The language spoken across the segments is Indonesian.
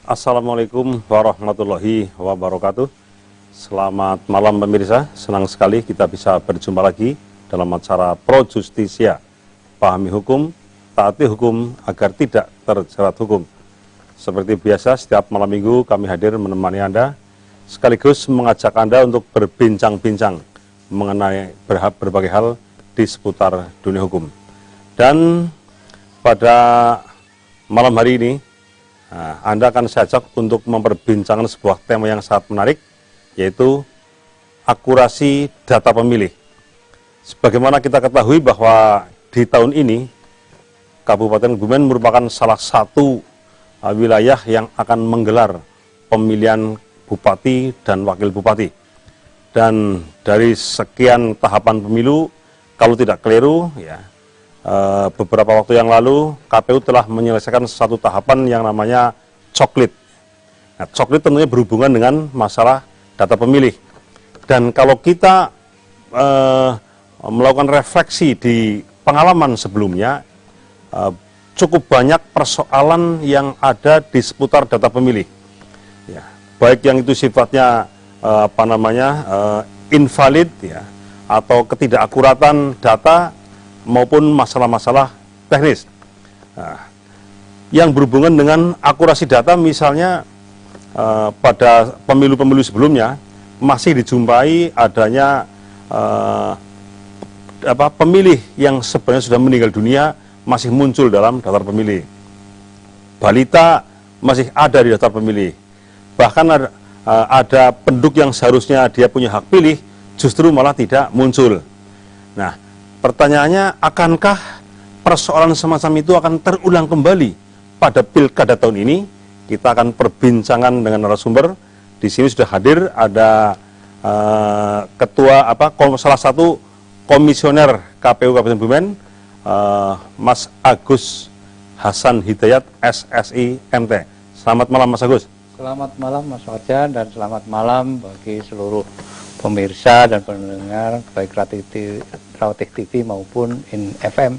Assalamualaikum warahmatullahi wabarakatuh. Selamat malam pemirsa, senang sekali kita bisa berjumpa lagi dalam acara Pro Justisia. Pahami hukum, taati hukum agar tidak terjerat hukum. Seperti biasa setiap malam minggu kami hadir menemani Anda, sekaligus mengajak Anda untuk berbincang-bincang mengenai berbagai hal di seputar dunia hukum. Dan pada malam hari ini, Anda akan saya ajak untuk memperbincangkan sebuah tema yang sangat menarik, yaitu akurasi data pemilih. Sebagaimana kita ketahui bahwa di tahun ini, Kabupaten Kebumen merupakan salah satu wilayah yang akan menggelar pemilihan bupati dan wakil bupati. Dan dari sekian tahapan pemilu, kalau tidak keliru, beberapa waktu yang lalu KPU telah menyelesaikan satu tahapan yang namanya coklit. Nah, coklit tentunya berhubungan dengan masalah data pemilih. Dan kalau kita melakukan refleksi di pengalaman sebelumnya, cukup banyak persoalan yang ada di seputar data pemilih. Ya, baik yang itu sifatnya invalid, atau ketidakakuratan data, maupun masalah-masalah teknis. Nah, yang berhubungan dengan akurasi data, misalnya pada pemilu-pemilu sebelumnya masih dijumpai adanya pemilih yang sebenarnya sudah meninggal dunia masih muncul dalam daftar pemilih. Balita masih ada di daftar pemilih. Bahkan ada penduduk yang seharusnya dia punya hak pilih justru malah tidak muncul. Nah, pertanyaannya, akankah persoalan semacam itu akan terulang kembali pada pilkada tahun ini? Kita akan perbincangan dengan narasumber. Di sini sudah hadir ada salah satu komisioner KPU Kabupaten Kebumen, Mas Agus Hasan Hidayat, SSI MT. Selamat malam Mas Agus. Selamat malam Mas Fajar, dan selamat malam bagi seluruh pemirsa dan pendengar baik Rawatik TV maupun FM.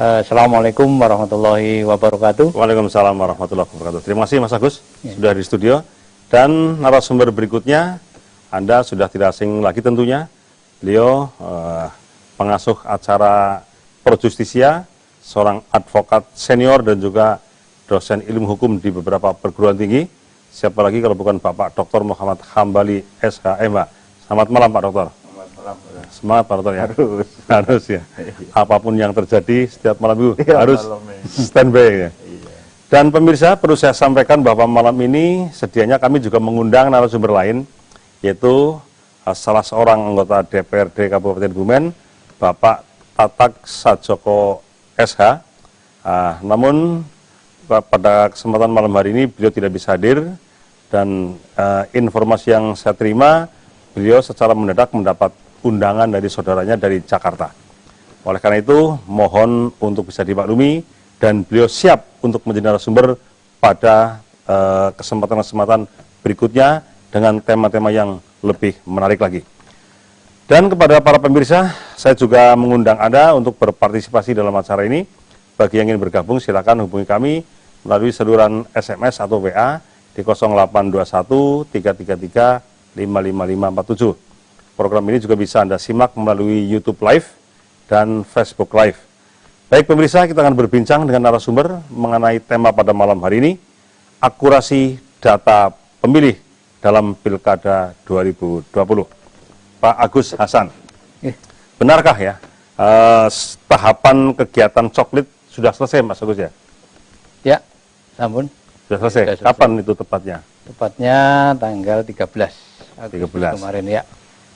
Assalamualaikum warahmatullahi wabarakatuh. Waalaikumsalam warahmatullahi wabarakatuh. Terima kasih Mas Agus sudah di studio. Dan narasumber berikutnya, Anda sudah tidak asing lagi tentunya. Beliau pengasuh acara Pro Justisia, seorang advokat senior dan juga dosen ilmu hukum di beberapa perguruan tinggi. Siapa lagi kalau bukan Bapak Dr. Muhammad Hambali SHMH. Selamat malam Pak Dokter. Selamat malam. Semangat Pak Dokter ya. Harus ya. Apapun yang terjadi setiap malam itu harus standby ya. Dan pemirsa, perlu saya sampaikan bahwa malam ini sedianya kami juga mengundang narasumber lain, yaitu salah seorang anggota DPRD Kabupaten Kebumen, Bapak Tatak Sajoko SH. Namun pada kesempatan malam hari ini beliau tidak bisa hadir, dan informasi yang saya terima, beliau secara mendadak mendapat undangan dari saudaranya dari Jakarta. Oleh karena itu, mohon untuk bisa dimaklumi, dan beliau siap untuk menjadi narasumber pada kesempatan-kesempatan berikutnya dengan tema-tema yang lebih menarik lagi. Dan kepada para pemirsa, saya juga mengundang Anda untuk berpartisipasi dalam acara ini. Bagi yang ingin bergabung, silakan hubungi kami melalui saluran SMS atau WA di 0821 333 55547. Program ini juga bisa Anda simak melalui YouTube Live dan Facebook Live. Baik pemirsa, kita akan berbincang dengan narasumber mengenai tema pada malam hari ini, akurasi data pemilih dalam Pilkada 2020. Pak Agus Hasan, benarkah ya tahapan kegiatan coklit sudah selesai Mas Agus ya? Ya, sampun. Sudah selesai. Kapan itu tepatnya? Tepatnya tanggal 13 Agustus kemarin ya.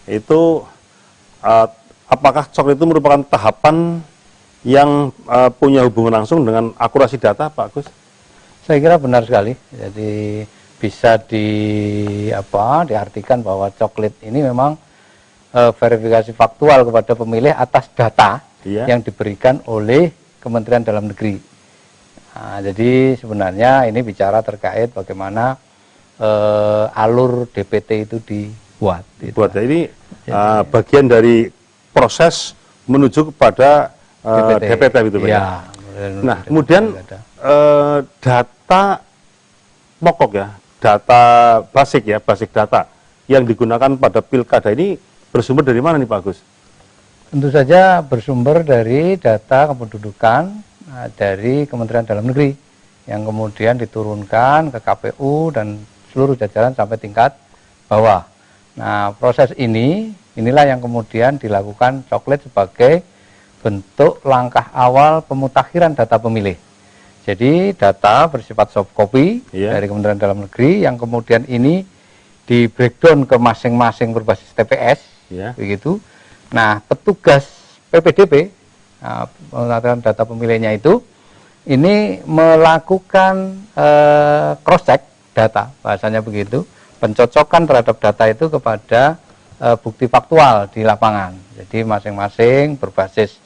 Itu apakah coklit itu merupakan tahapan yang punya hubungan langsung dengan akurasi data, Pak Agus? Saya kira benar sekali. Jadi bisa diartikan bahwa coklit ini memang verifikasi faktual kepada pemilih atas data yang diberikan oleh Kementerian Dalam Negeri. Nah, jadi sebenarnya ini bicara terkait bagaimana alur DPT itu dibuat. Ini bagian dari proses menuju kepada DPT gitu ya. Nah, kemudian data pokok ya, data basic ya, basic data yang digunakan pada pilkada ini bersumber dari mana nih Pak Agus? Tentu saja bersumber dari data kependudukan dari Kementerian Dalam Negeri yang kemudian diturunkan ke KPU dan seluruh jajaran sampai tingkat bawah. Nah, proses inilah yang kemudian dilakukan Coklit sebagai bentuk langkah awal pemutakhiran data pemilih. Jadi data bersifat soft copy dari Kementerian Dalam Negeri yang kemudian ini di breakdown ke masing-masing berbasis TPS, begitu. Nah, petugas PPDB, pengaturan data pemilihnya itu, ini melakukan cross check data, bahasanya begitu, pencocokan terhadap data itu kepada bukti faktual di lapangan. Jadi masing-masing berbasis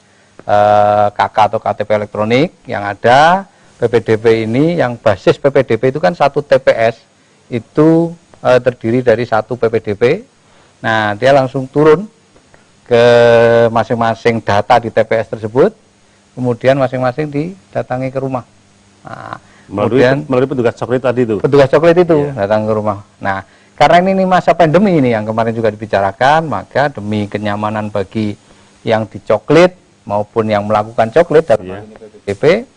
KK atau KTP elektronik yang ada. PPDB ini, yang basis PPDB itu kan satu TPS itu terdiri dari satu PPDB. Nah, dia langsung turun ke masing-masing data di TPS tersebut, kemudian masing-masing didatangi ke rumah. Nah, melalui petugas Coklit tadi itu. Petugas Coklit itu datang ke rumah. Nah, karena ini masa pandemi ini yang kemarin juga dibicarakan, maka demi kenyamanan bagi yang dicoklit maupun yang melakukan coklit dalam ini PPDB,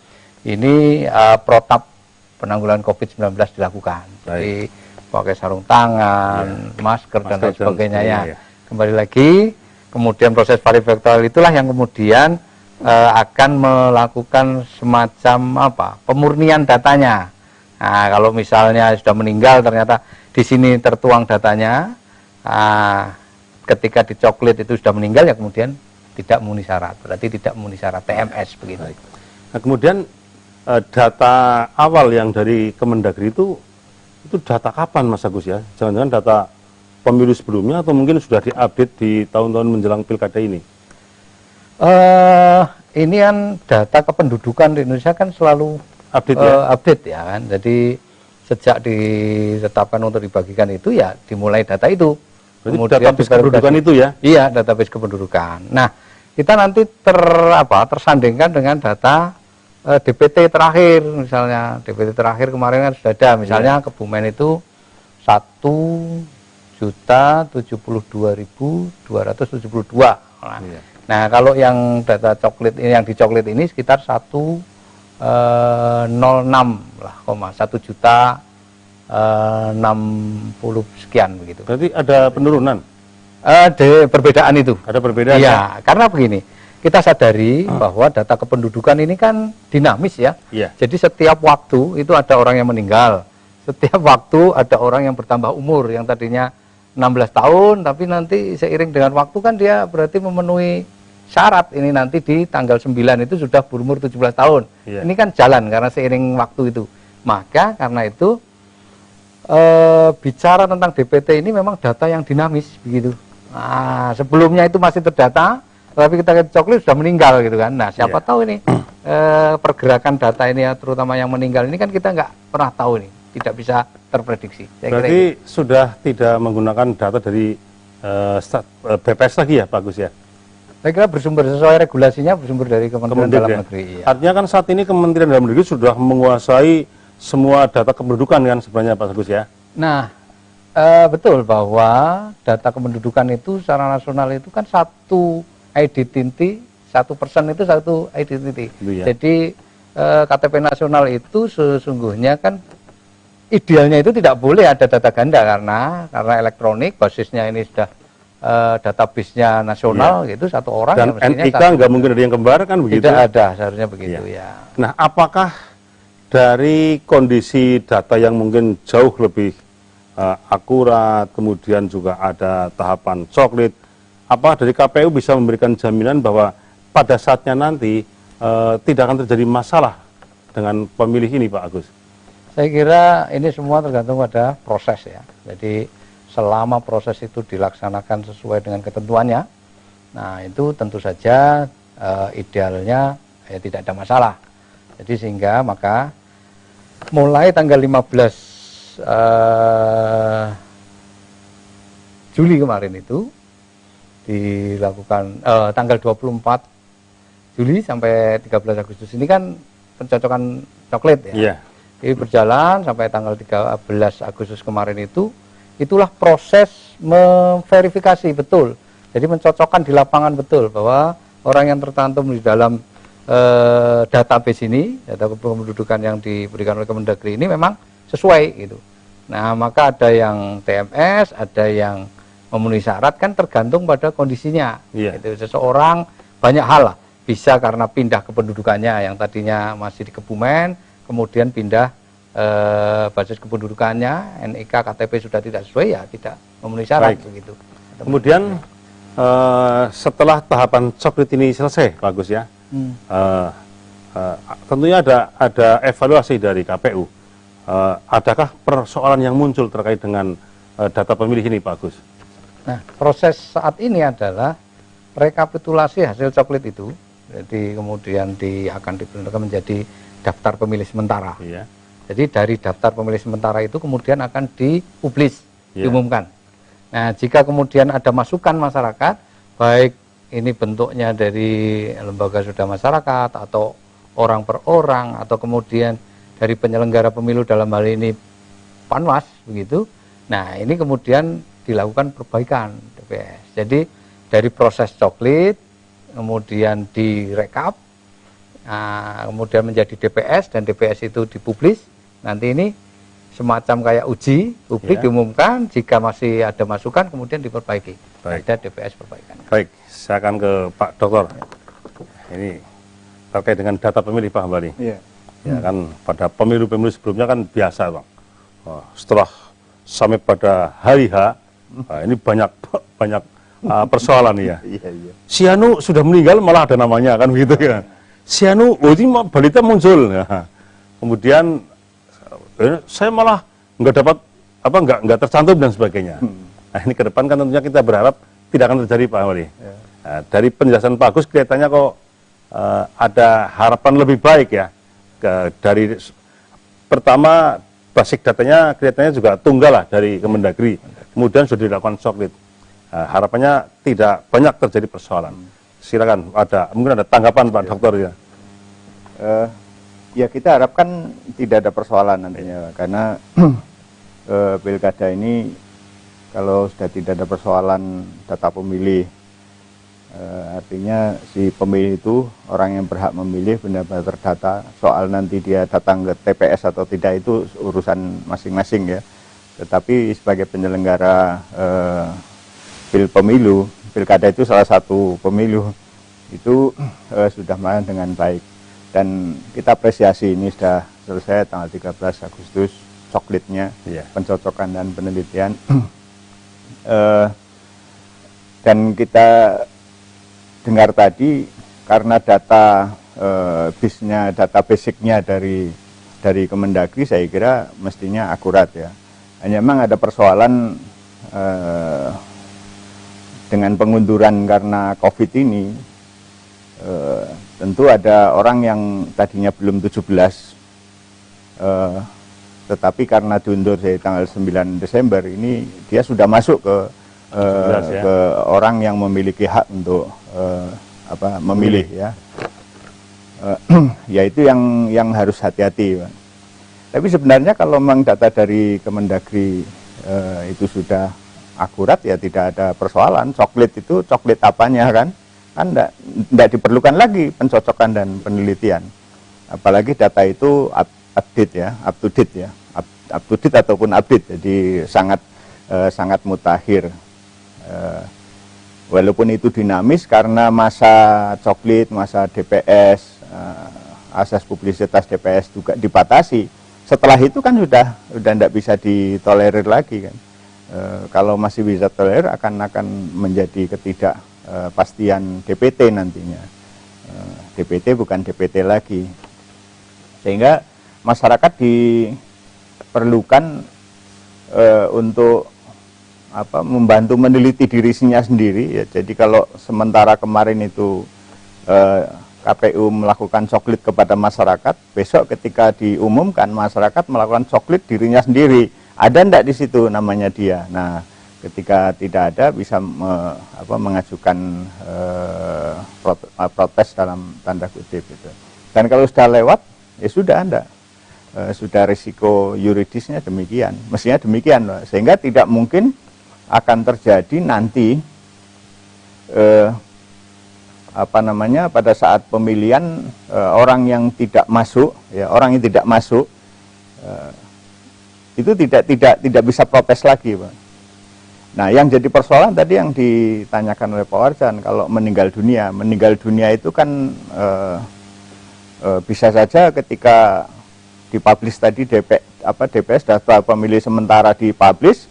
ini protap penanggulangan COVID-19 dilakukan. Jadi pakai sarung tangan, masker dan lain sebagainya ya. Kembali lagi, kemudian proses verifaktual itulah yang kemudian akan melakukan semacam pemurnian datanya. Nah, kalau misalnya sudah meninggal ternyata di sini tertuang datanya, ketika dicoklit itu sudah meninggal ya kemudian tidak memenuhi syarat, berarti tidak memenuhi syarat TMS begitu. Nah, kemudian data awal yang dari Kemendagri itu data kapan Mas Agus ya? Jangan-jangan data pemilu sebelumnya atau mungkin sudah diupdate di tahun-tahun menjelang pilkada ini? Ini kan data kependudukan di Indonesia kan selalu update ya kan. Jadi sejak ditetapkan untuk dibagikan itu ya dimulai data itu. Berarti kemudian database kependudukan itu ya? Iya, database kependudukan. Nah, kita nanti tersandingkan dengan data DPT terakhir, misalnya DPT terakhir kemarin kan sudah ada, misalnya Kebumen itu 1.072.272. Nah, kalau yang data coklit ini, yang dicoklit ini sekitar 106 lah, 1.060 sekian begitu. Berarti ada penurunan? Ada perbedaan itu. Ada perbedaan? Iya, karena begini. Kita sadari bahwa data kependudukan ini kan dinamis ya. Jadi setiap waktu itu ada orang yang meninggal. Setiap waktu ada orang yang bertambah umur. Yang tadinya 16 tahun, tapi nanti seiring dengan waktu kan dia berarti memenuhi syarat. Ini nanti di tanggal 9 itu sudah berumur 17 tahun. Ini kan jalan karena seiring waktu itu. Maka karena itu bicara tentang DPT ini memang data yang dinamis begitu. Nah, sebelumnya itu masih terdata, tapi kita coklit sudah meninggal gitu kan. Nah, siapa tahu ini pergerakan data ini ya, terutama yang meninggal ini kan kita nggak pernah tahu ini, tidak bisa terprediksi. Berarti sudah tidak menggunakan data dari BPS lagi ya, Pak Agus ya? Saya kira bersumber sesuai regulasinya, bersumber dari Kementerian Dalam Negeri. Artinya kan saat ini Kementerian Dalam Negeri sudah menguasai semua data kependudukan kan sebenarnya Pak Agus ya? Nah, betul bahwa data kependudukan itu secara nasional itu kan satu identity, 1% itu satu identity. Jadi KTP nasional itu sesungguhnya kan idealnya itu tidak boleh ada data ganda karena elektronik basisnya ini sudah database-nya nasional gitu, satu orang. Dan NIK nggak mungkin ada yang kembar kan begitu? Tidak ada, seharusnya begitu ya. Nah, apakah dari kondisi data yang mungkin jauh lebih akurat, kemudian juga ada tahapan coklit, apa dari KPU bisa memberikan jaminan bahwa pada saatnya nanti tidak akan terjadi masalah dengan pemilih ini Pak Agus? Saya kira ini semua tergantung pada proses ya. Jadi selama proses itu dilaksanakan sesuai dengan ketentuannya, nah itu tentu saja idealnya ya tidak ada masalah. Jadi sehingga maka mulai tanggal 15 Juli kemarin itu dilakukan tanggal 24 Juli sampai 13 Agustus ini kan pencocokan coklit ya. Jadi berjalan sampai tanggal 13 Agustus kemarin itulah proses memverifikasi betul. Jadi mencocokkan di lapangan betul bahwa orang yang tercantum di dalam database ini, data kependudukan yang diberikan oleh Kemendagri ini memang sesuai gitu. Nah, maka ada yang TMS, ada yang memenuhi syarat, kan tergantung pada kondisinya. Itu seseorang banyak hal lah, bisa karena pindah kependudukannya yang tadinya masih di Kebumen, kemudian pindah basis kependudukannya, NIK, KTP sudah tidak sesuai, ya tidak memenuhi syarat. Begitu. Kemudian setelah tahapan coklit ini selesai, Pak Agus ya, tentunya ada evaluasi dari KPU. Adakah persoalan yang muncul terkait dengan data pemilih ini, Pak Agus? Nah, proses saat ini adalah rekapitulasi hasil coklit itu, jadi kemudian akan dibentukkan menjadi daftar pemilih sementara. Jadi dari daftar pemilih sementara itu kemudian akan dipublis, diumumkan. Nah, jika kemudian ada masukan masyarakat, baik ini bentuknya dari lembaga survei masyarakat atau orang per orang, atau kemudian dari penyelenggara pemilu dalam hal ini Panwas, begitu. Nah, ini kemudian dilakukan perbaikan TPS. Jadi dari proses coklit, kemudian direkap, kemudian menjadi DPS, dan DPS itu dipublis. Nanti ini semacam kayak uji publik, diumumkan, jika masih ada masukan kemudian diperbaiki. Ada DPS perbaikan. Baik, saya akan ke Pak Dokter. Ini terkait dengan data pemilih, Pak Hambali. Ya kan, pada pemilu-pemilu sebelumnya kan biasa, Bang. Setelah sampai pada hari H, ini banyak persoalan ya. Si Anu sudah meninggal malah ada namanya, kan begitu ya. Si Anu, oh ini balita muncul. Nah, kemudian saya malah nggak tercantum dan sebagainya. Nah, ini ke depan kan tentunya kita berharap tidak akan terjadi, Pak Wali. Nah, dari penjelasan Pak Agus kelihatannya kok ada harapan lebih baik ya. Dari pertama basic datanya kelihatannya juga tunggal lah dari Kemendagri. Kemudian sudah dilakukan coklit. Harapannya tidak banyak terjadi persoalan. Silakan, mungkin ada tanggapan Pak Dokter ya. Ya, kita harapkan tidak ada persoalan nantinya, karena pilkada ini kalau sudah tidak ada persoalan data pemilih, artinya si pemilih itu orang yang berhak memilih benar-benar terdata. Soal nanti dia datang ke TPS atau tidak itu urusan masing-masing ya. Tetapi sebagai penyelenggara pemilu, pilkada itu salah satu pemilu, itu sudah berjalan dengan baik. Dan kita apresiasi ini sudah selesai tanggal 13 Agustus coklitnya, pencocokan dan penelitian. Dan kita dengar tadi karena data data basicnya dari Kemendagri, saya kira mestinya akurat ya. Hanya memang ada persoalan dengan pengunduran karena COVID ini. Tentu ada orang yang tadinya belum 17, tetapi karena diundur dari tanggal 9 Desember ini dia sudah masuk ke orang yang memiliki hak untuk memilih ya. Ya itu yang harus hati-hati, Pak. Tapi sebenarnya kalau memang data dari Kemendagri itu sudah akurat, ya tidak ada persoalan. Coklit itu coklit apanya kan tidak diperlukan lagi pencocokan dan penelitian. Apalagi data itu update ya, up to date ya, up to date ataupun update, jadi sangat mutakhir. Walaupun itu dinamis karena masa coklit, masa DPS, asas publisitas DPS juga dibatasi. Setelah itu kan sudah tidak bisa ditolerir lagi kan. Kalau masih bisa tolerir akan menjadi ketidakpastian DPT nantinya. DPT bukan DPT lagi. Sehingga masyarakat diperlukan untuk membantu meneliti dirinya sendiri ya. Jadi kalau sementara kemarin itu KPU melakukan coklit kepada masyarakat, besok ketika diumumkan masyarakat melakukan coklit dirinya sendiri. Ada enggak di situ namanya dia. Nah, ketika tidak ada bisa mengajukan protes dalam tanda kutip itu. Dan kalau sudah lewat ya sudah enggak. sudah risiko yuridisnya demikian, mestinya demikian, Pak. Sehingga tidak mungkin akan terjadi nanti pada saat pemilihan orang yang tidak masuk, ya orang yang tidak masuk itu tidak bisa protes lagi, Pak. Nah, yang jadi persoalan tadi yang ditanyakan oleh Pak Warjan, kalau meninggal dunia itu kan bisa saja ketika dipublish tadi DPS data pemilih sementara dipublish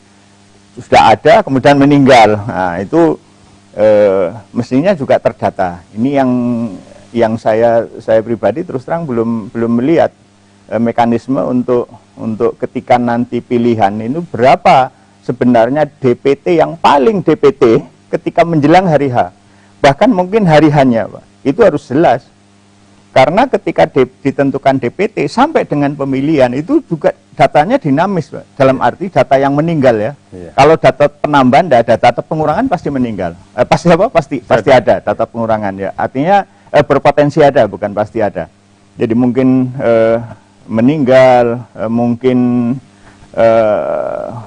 sudah ada kemudian meninggal. Nah, itu mestinya juga terdata. Ini yang saya pribadi terus terang belum melihat mekanisme untuk ketika nanti pilihan itu berapa sebenarnya DPT yang paling DPT ketika menjelang hari H. Bahkan mungkin hari H-nya, Pak. Itu harus jelas. Karena ketika ditentukan DPT sampai dengan pemilihan itu juga datanya dinamis, Pak. Dalam arti data yang meninggal ya. Iya. Kalau data penambahan tidak ada, data pengurangan pasti meninggal. Pasti ada data pengurangan ya. Artinya berpotensi ada, bukan pasti ada. Jadi mungkin meninggal, mungkin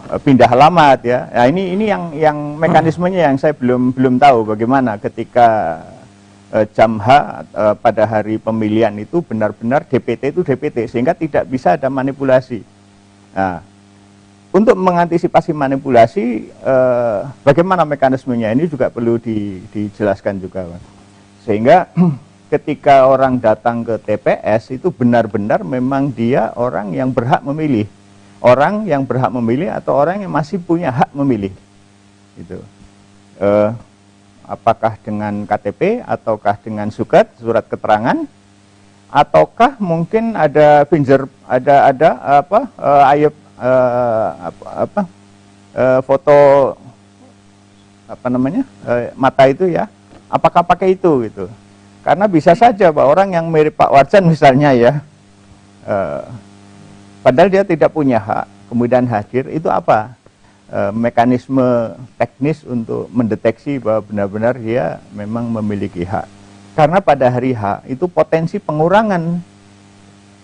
pindah alamat ya. Nah, ini yang mekanismenya yang saya belum tahu bagaimana ketika jam H pada hari pemilihan itu benar-benar DPT itu DPT sehingga tidak bisa ada manipulasi. Nah, untuk mengantisipasi manipulasi bagaimana mekanismenya ini juga perlu dijelaskan juga, Pak. Sehingga ketika orang datang ke TPS itu benar-benar memang dia orang yang berhak memilih. Orang yang berhak memilih atau orang yang masih punya hak memilih, gitu. Apakah dengan KTP ataukah dengan surat keterangan, ataukah mungkin ada foto mata itu ya? Apakah pakai itu gitu? Karena bisa saja Pak, orang yang mirip Pak Warjan misalnya ya. Padahal dia tidak punya hak, kemudian hadir, itu apa? Mekanisme teknis untuk mendeteksi bahwa benar-benar dia memang memiliki hak. Karena pada hari H itu potensi pengurangan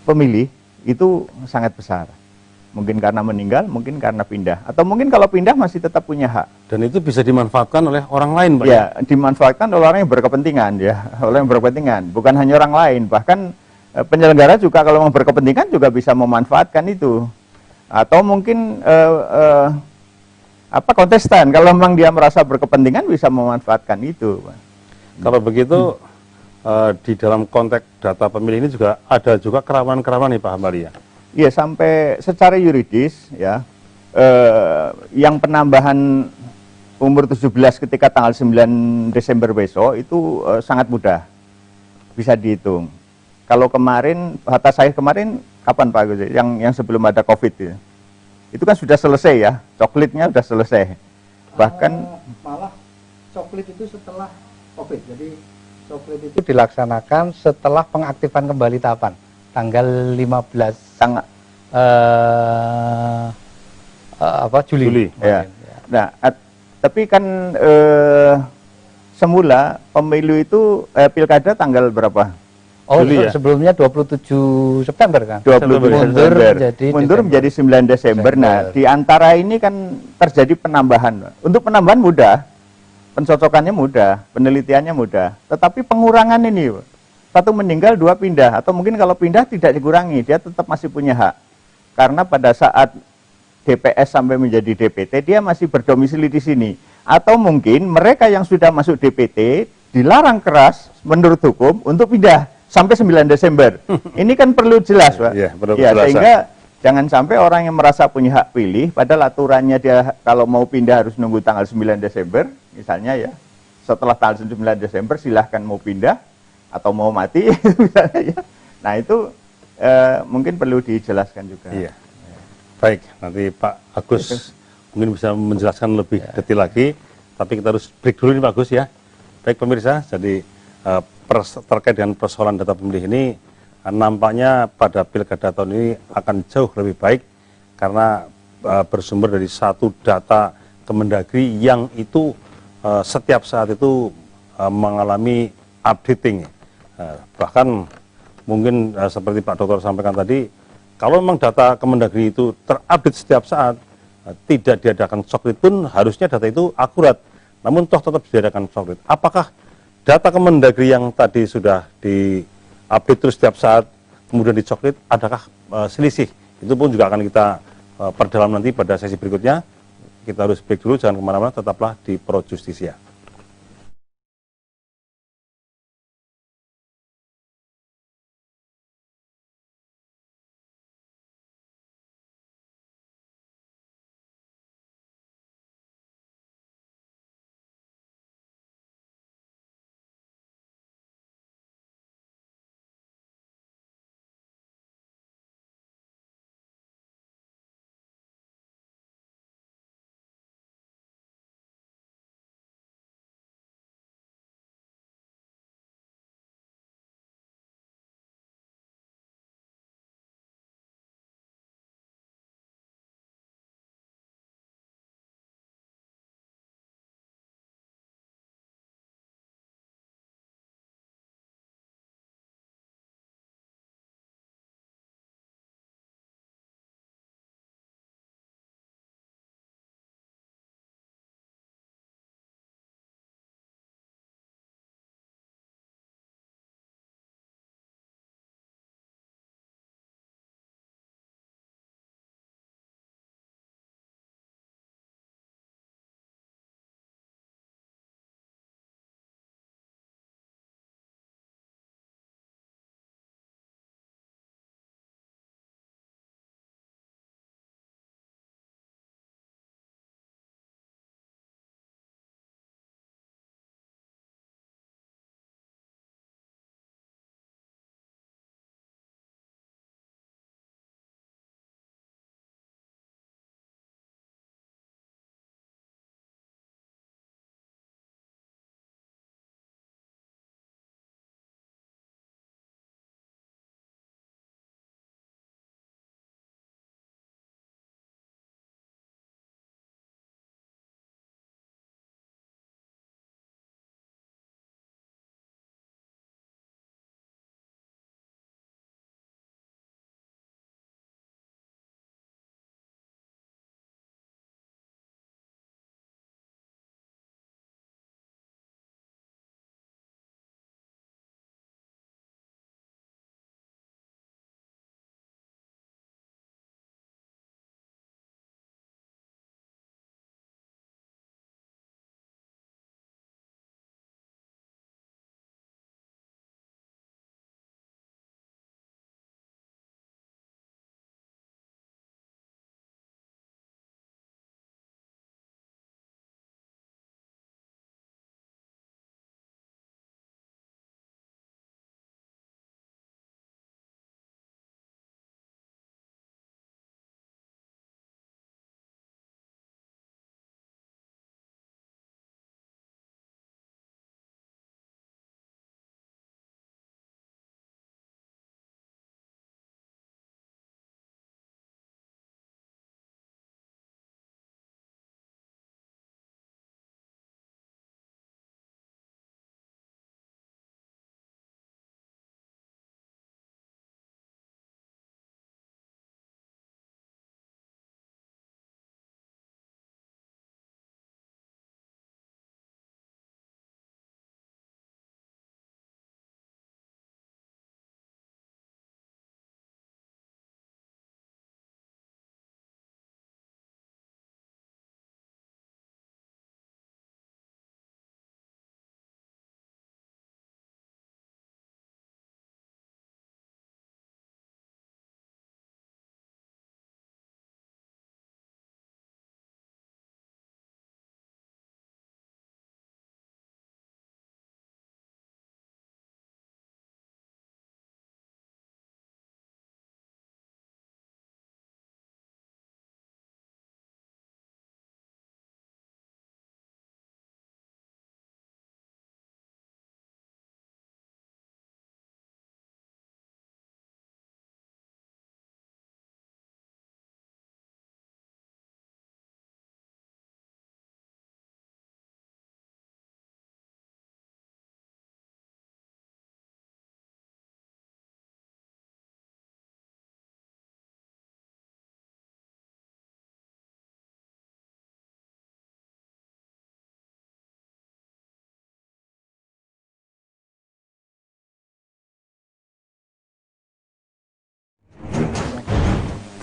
pemilih itu sangat besar. Mungkin karena meninggal, mungkin karena pindah. Atau mungkin kalau pindah masih tetap punya hak. Dan itu bisa dimanfaatkan oleh orang lain, Pak? Ya, dimanfaatkan oleh orang yang berkepentingan, ya, oleh yang berkepentingan. Bukan hanya orang lain, bahkan penyelenggara juga kalau mau berkepentingan juga bisa memanfaatkan itu. Atau mungkin kontestan kalau memang dia merasa berkepentingan bisa memanfaatkan itu. Kalau begitu di dalam konteks data pemilih ini juga ada juga kerawanan-kerawanan nih Pak Hambali ya? Iya, sampai secara yuridis ya yang penambahan umur 17 ketika tanggal 9 Desember besok itu sangat mudah bisa dihitung. Kalau kemarin, batas akhir kemarin kapan Pak Agus? Yang sebelum ada COVID ya? Itu kan sudah selesai ya, coklitnya sudah selesai. Bahkan malah coklit itu setelah COVID. Jadi coklit itu dilaksanakan setelah pengaktifan kembali tahapan tanggal 15 Juli. Ya. Nah, tapi kan semula pemilu itu pilkada tanggal berapa? Oh, Juli, ya? Sebelumnya 27 September kan? 27 mundur menjadi 9 Desember. Nah, di antara ini kan terjadi penambahan. Untuk penambahan mudah, pencocokannya mudah, penelitiannya mudah. Tetapi pengurangan ini, satu meninggal, dua pindah. Atau mungkin kalau pindah tidak dikurangi, dia tetap masih punya hak. Karena pada saat DPS sampai menjadi DPT, dia masih berdomisili di sini. Atau mungkin mereka yang sudah masuk DPT, dilarang keras menurut hukum untuk pindah sampai 9 Desember. Ini kan perlu jelas, Pak. Ya, sehingga jangan sampai orang yang merasa punya hak pilih, padahal aturannya dia kalau mau pindah harus nunggu tanggal 9 Desember, misalnya ya. Setelah tanggal 9 Desember silahkan mau pindah atau mau mati, misalnya ya. Nah itu mungkin perlu dijelaskan juga. Iya. Baik, nanti Pak Agus mungkin bisa menjelaskan lebih detail lagi, tapi kita harus break dulu nih Pak Agus ya. Baik pemirsa, jadi terkait dengan persoalan data pemilih ini nampaknya pada pilkada tahun ini akan jauh lebih baik karena bersumber dari satu data Kemendagri yang itu setiap saat itu mengalami updating. Bahkan mungkin seperti Pak Dokter sampaikan tadi, Kalau memang data Kemendagri itu terupdate setiap saat, tidak diadakan coklit pun harusnya data itu akurat. Namun toh tetap diadakan coklit. Apakah data Kemendagri yang tadi sudah diupdate terus setiap saat, kemudian dicoklit, adakah selisih? Itu pun juga akan kita perdalam nanti pada sesi berikutnya. Kita harus break dulu, jangan kemana-mana, tetaplah di Pro Justisia.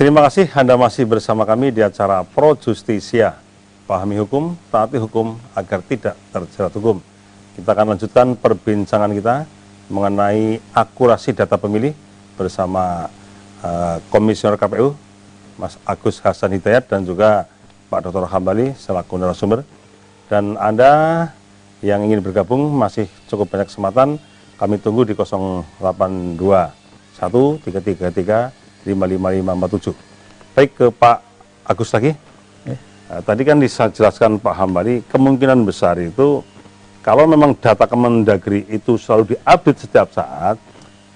Terima kasih Anda masih bersama kami di acara Pro Justisia. Pahami hukum, taati hukum agar tidak terjerat hukum. Kita akan lanjutkan perbincangan kita mengenai akurasi data pemilih bersama Komisioner KPU, Mas Agus Hasan Hidayat, dan juga Pak Dr. Hambali selaku narasumber. Dan Anda yang ingin bergabung masih cukup banyak kesempatan, kami tunggu di 0821 333 55547. Baik, ke Pak Agus lagi. Tadi kan dijelaskan Pak Hambali, kemungkinan besar itu kalau memang data Kemendagri itu selalu diupdate setiap saat,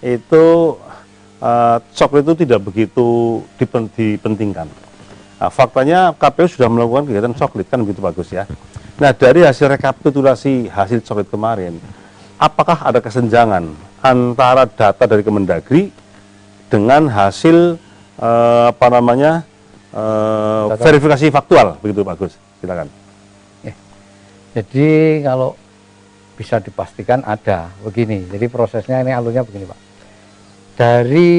itu coklit itu tidak begitu dipentingkan. Nah, faktanya KPU sudah melakukan kegiatan coklit, kan begitu bagus ya. Nah, dari hasil rekapitulasi hasil coklit kemarin, apakah ada kesenjangan antara data dari Kemendagri dengan hasil verifikasi faktual, begitu Pak Agus? Silakan. Jadi kalau bisa dipastikan ada begini. Jadi prosesnya ini alurnya begini Pak. Dari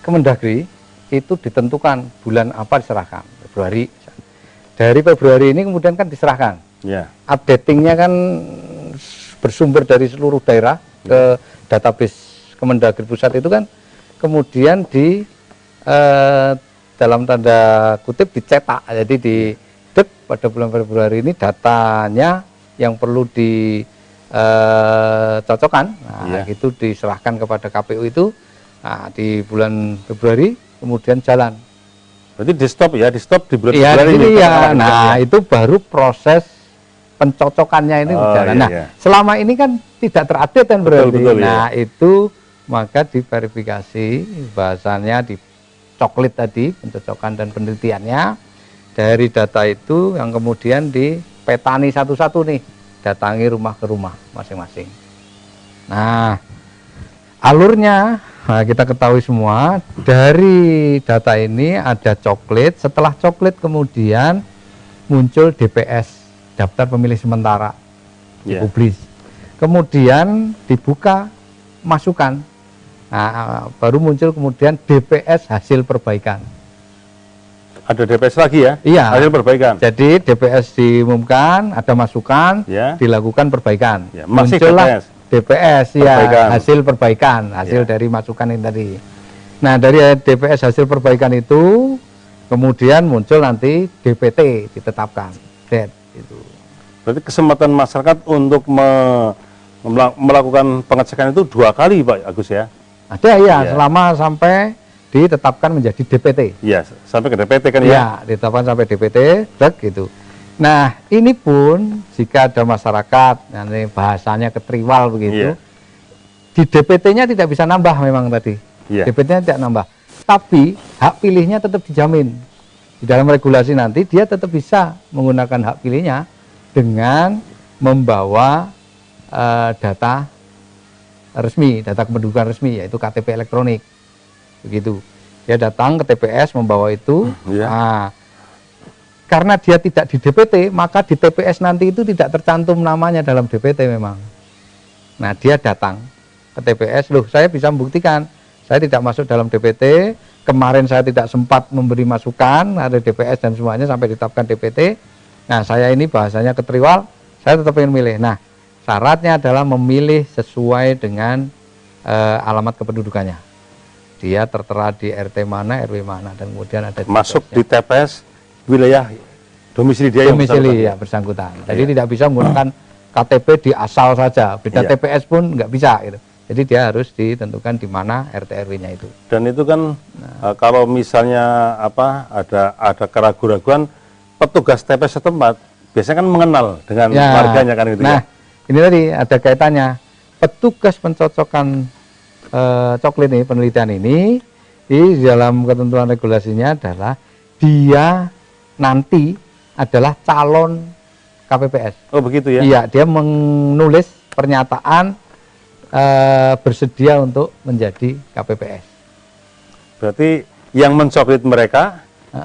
Kemendagri itu ditentukan bulan apa diserahkan, Februari. Dari Februari ini kemudian kan diserahkan. Yeah. Updatingnya kan bersumber dari seluruh daerah ke database Kemendagri pusat itu kan kemudian di dalam tanda kutip dicetak. Jadi di pada bulan Februari ini datanya yang perlu dicocokkan, itu diserahkan kepada KPU itu. Nah, di bulan Februari kemudian jalan. Berarti di stop di bulan Februari ini. Ya, nah itu baru proses pencocokannya ini berjalan. Nah, selama ini kan tidak terupdate kan berarti. Betul, nah, itu maka diverifikasi, bahasanya di coklit tadi, pencocokan dan penelitiannya dari data itu yang kemudian dipetani satu-satu nih, datangi rumah ke rumah masing-masing. Nah, alurnya kita ketahui semua, dari data ini ada coklit, setelah coklit kemudian muncul DPS, daftar pemilih sementara, dipublis. Kemudian dibuka masukan. Nah, baru muncul kemudian DPS hasil perbaikan. Ada DPS lagi ya? Iya. Hasil perbaikan. Jadi DPS diumumkan, ada masukan, dilakukan perbaikan. Masih muncullah DPS perbaikan. Hasil perbaikan, hasil dari masukan ini tadi. Nah, dari DPS hasil perbaikan itu kemudian muncul nanti DPT ditetapkan. Itu. Berarti kesempatan masyarakat untuk melakukan pengecekan itu 2 kali Pak Agus ya? Ada selama sampai ditetapkan menjadi DPT. Iya, sampai ke DPT kan ya? Iya, ditetapkan sampai DPT, gitu. Nah, ini pun jika ada masyarakat, nanti bahasanya ketriwal begitu, di DPT-nya tidak bisa nambah memang tadi. DPT-nya tidak nambah. Tapi hak pilihnya tetap dijamin. Di dalam regulasi nanti dia tetap bisa menggunakan hak pilihnya dengan membawa data resmi, data kependudukan resmi, yaitu KTP elektronik. Begitu. Dia datang ke TPS membawa itu. Nah, karena dia tidak di DPT, maka di TPS nanti itu tidak tercantum namanya dalam DPT memang. Nah, dia datang ke TPS, loh saya bisa membuktikan, saya tidak masuk dalam DPT, kemarin saya tidak sempat memberi masukan, ada DPS dan semuanya sampai ditetapkan DPT. Nah, saya ini bahasanya ketriwal, saya tetap ingin milih. Nah, syaratnya adalah memilih sesuai dengan alamat kependudukannya. Dia tertera di RT mana, RW mana, dan kemudian ada masuk di TPS wilayah domisili dia yang bersangkutan. Jadi tidak bisa menggunakan KTP di asal saja, beda TPS pun nggak bisa gitu. Jadi dia harus ditentukan di mana RT RW-nya itu. Dan itu kan kalau misalnya ada keraguan-raguan, petugas TPS setempat biasanya kan mengenal dengan warganya kan gitu. Nah, ini tadi ada kaitannya. Petugas pencocokan coklit ini, penelitian ini di dalam ketentuan regulasinya adalah dia nanti adalah calon KPPS. Oh begitu ya? Iya, dia menulis pernyataan bersedia untuk menjadi KPPS. Berarti yang mencoklit mereka,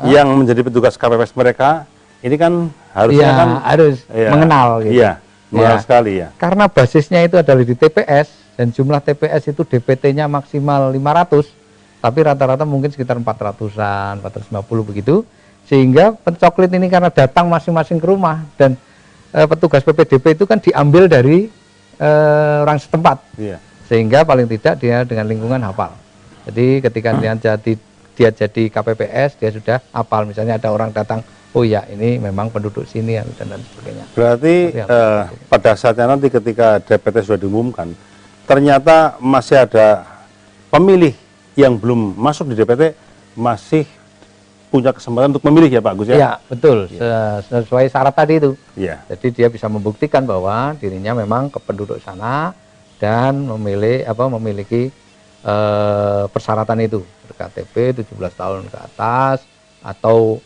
yang menjadi petugas KPPS mereka, ini kan harusnya harus mengenal. Gitu. Iya, mengenal sekali ya. Karena basisnya itu adalah di TPS dan jumlah TPS itu DPT-nya maksimal 500. tapi rata-rata mungkin sekitar 400-an, 450 begitu. Sehingga pencoklit ini karena datang masing-masing ke rumah dan petugas PPDB itu kan diambil dari orang setempat. Sehingga paling tidak dia dengan lingkungan hafal. Jadi ketika dia jadi KPPS, dia sudah hafal. Misalnya ada orang datang, oh ya ini memang penduduk sini dan sebagainya. Berarti pada saatnya nanti ketika DPT sudah diumumkan, ternyata masih ada pemilih yang belum masuk di DPT masih punya kesempatan untuk memilih ya Pak Agus ya? Iya betul, sesuai syarat tadi itu. Iya. Jadi dia bisa membuktikan bahwa dirinya memang penduduk sana dan memiliki persyaratan itu, KTP 17 tahun ke atas atau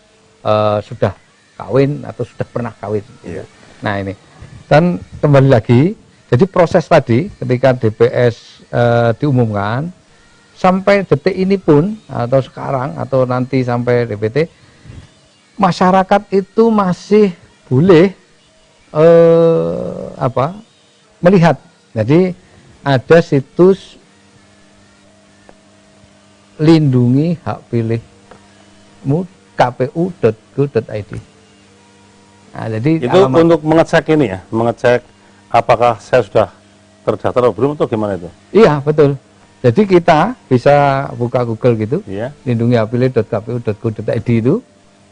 sudah kawin atau sudah pernah kawin. Iya. Nah ini, dan kembali lagi, jadi proses tadi ketika DPS diumumkan sampai detik ini pun atau sekarang atau nanti sampai DPT, masyarakat itu masih boleh melihat. Jadi ada situs lindungi hak pilihmu kpu.go.id. Nah, jadi itu untuk mengecek ini ya, mengecek apakah saya sudah terdaftar atau belum atau gimana itu? Iya betul. Jadi kita bisa buka Google gitu, lindungi hak pilih.kpu.go.id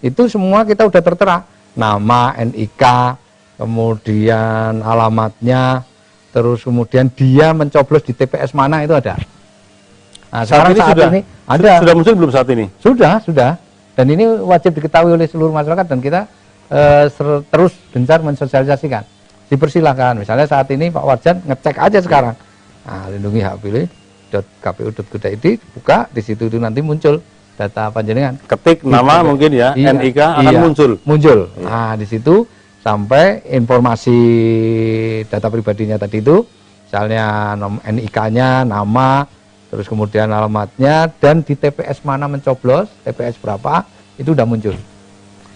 itu semua kita udah tertera, nama, NIK, kemudian alamatnya, terus kemudian dia mencoblos di TPS mana itu ada. Nah, saat ini ada. Sudah muncul belum saat ini? Sudah. Dan ini wajib diketahui oleh seluruh masyarakat dan kita terus gencar mensosialisasikan. Dipersilakan. Misalnya saat ini Pak Warjan ngecek aja sekarang. Nah, lindungi hak pilih.kpu.go.id buka di situ itu nanti muncul data panjenengan. Ketik nama mungkin ya, NIK akan muncul. Nah, di situ sampai informasi data pribadinya tadi itu, misalnya NIK-nya, nama, terus kemudian alamatnya, dan di TPS mana mencoblos, TPS berapa, itu udah muncul.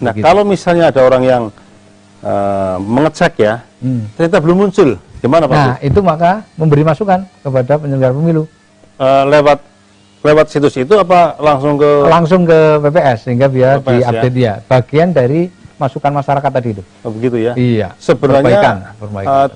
Nah, begitu. Kalau misalnya ada orang yang mengecek ya, ternyata belum muncul, gimana Pak? Nah, itu maka memberi masukan kepada penyelenggara pemilu. Lewat situs itu apa langsung ke PPS sehingga biar diupdate dia. Bagian dari masukan masyarakat tadi itu. Oh, begitu ya? Iya. Sebenarnya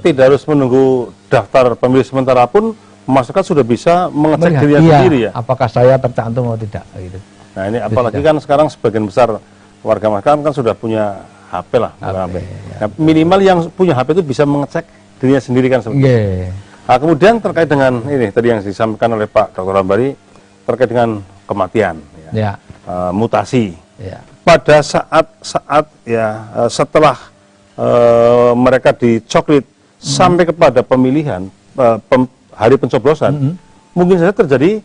tidak harus menunggu daftar pemilih sementara pun masyarakat sudah bisa mengecek dirinya sendiri ya? Apakah saya tercantum atau tidak gitu. Nah ini apalagi kan sekarang sebagian besar warga masyarakat kan sudah punya HP lah. HP. Nah, minimal yang punya HP itu bisa mengecek dirinya sendiri kan seperti Nah, kemudian terkait dengan ini tadi yang disampaikan oleh Pak Dr. Hambari terkait dengan kematian, mutasi. Pada saat ya setelah mereka dicoklit sampai kepada pemilihan hari pencoblosan, mungkin saja terjadi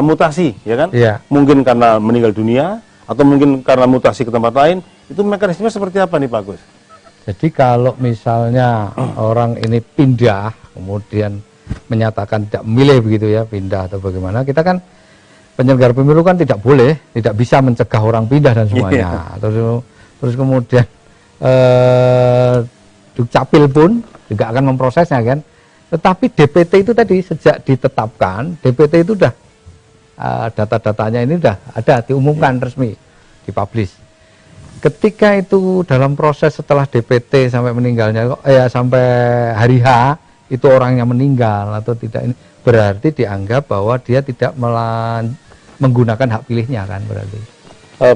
mutasi, ya kan? Mungkin karena meninggal dunia atau mungkin karena mutasi ke tempat lain. Itu mekanisme seperti apa nih Pak Gus? Jadi kalau misalnya orang ini pindah, kemudian menyatakan tidak memilih begitu ya, pindah atau bagaimana, kita kan penyelenggara pemilu kan tidak boleh, tidak bisa mencegah orang pindah dan semuanya. Terus kemudian Dukcapil pun juga akan memprosesnya kan. Tetapi DPT itu tadi sejak ditetapkan, DPT itu udah data-datanya ini udah ada, diumumkan resmi, dipublish. Ketika itu dalam proses setelah DPT sampai meninggalnya, sampai hari H itu orangnya meninggal atau tidak, ini berarti dianggap bahwa dia tidak menggunakan hak pilihnya kan berarti.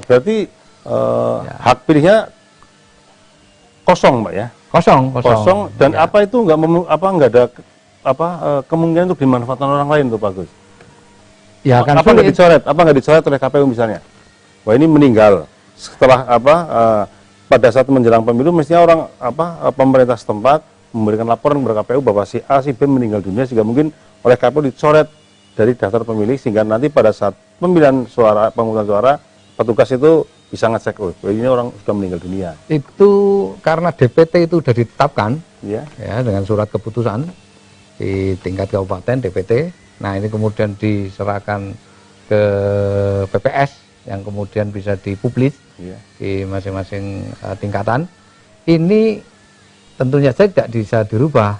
Berarti hak pilihnya kosong Mbak ya? Kosong. Dan apa itu nggak ada kemungkinan untuk dimanfaatkan orang lain tuh Pak Gus? Ya kan apa nggak dicoret? Apa nggak dicoret oleh KPU misalnya? Wah ini meninggal. Setelah pada saat menjelang pemilu mestinya orang pemerintah setempat memberikan laporan kepada KPU bahwa si A si B meninggal dunia sehingga mungkin oleh KPU dicoret dari daftar pemilih sehingga nanti pada saat pemungutan suara petugas itu bisa ngecek ini orang sudah meninggal dunia. Itu karena DPT itu sudah ditetapkan ya dengan surat keputusan di tingkat kabupaten DPT. Nah ini kemudian diserahkan ke PPS yang kemudian bisa dipublis di masing-masing tingkatan. Ini tentunya saja tidak bisa dirubah.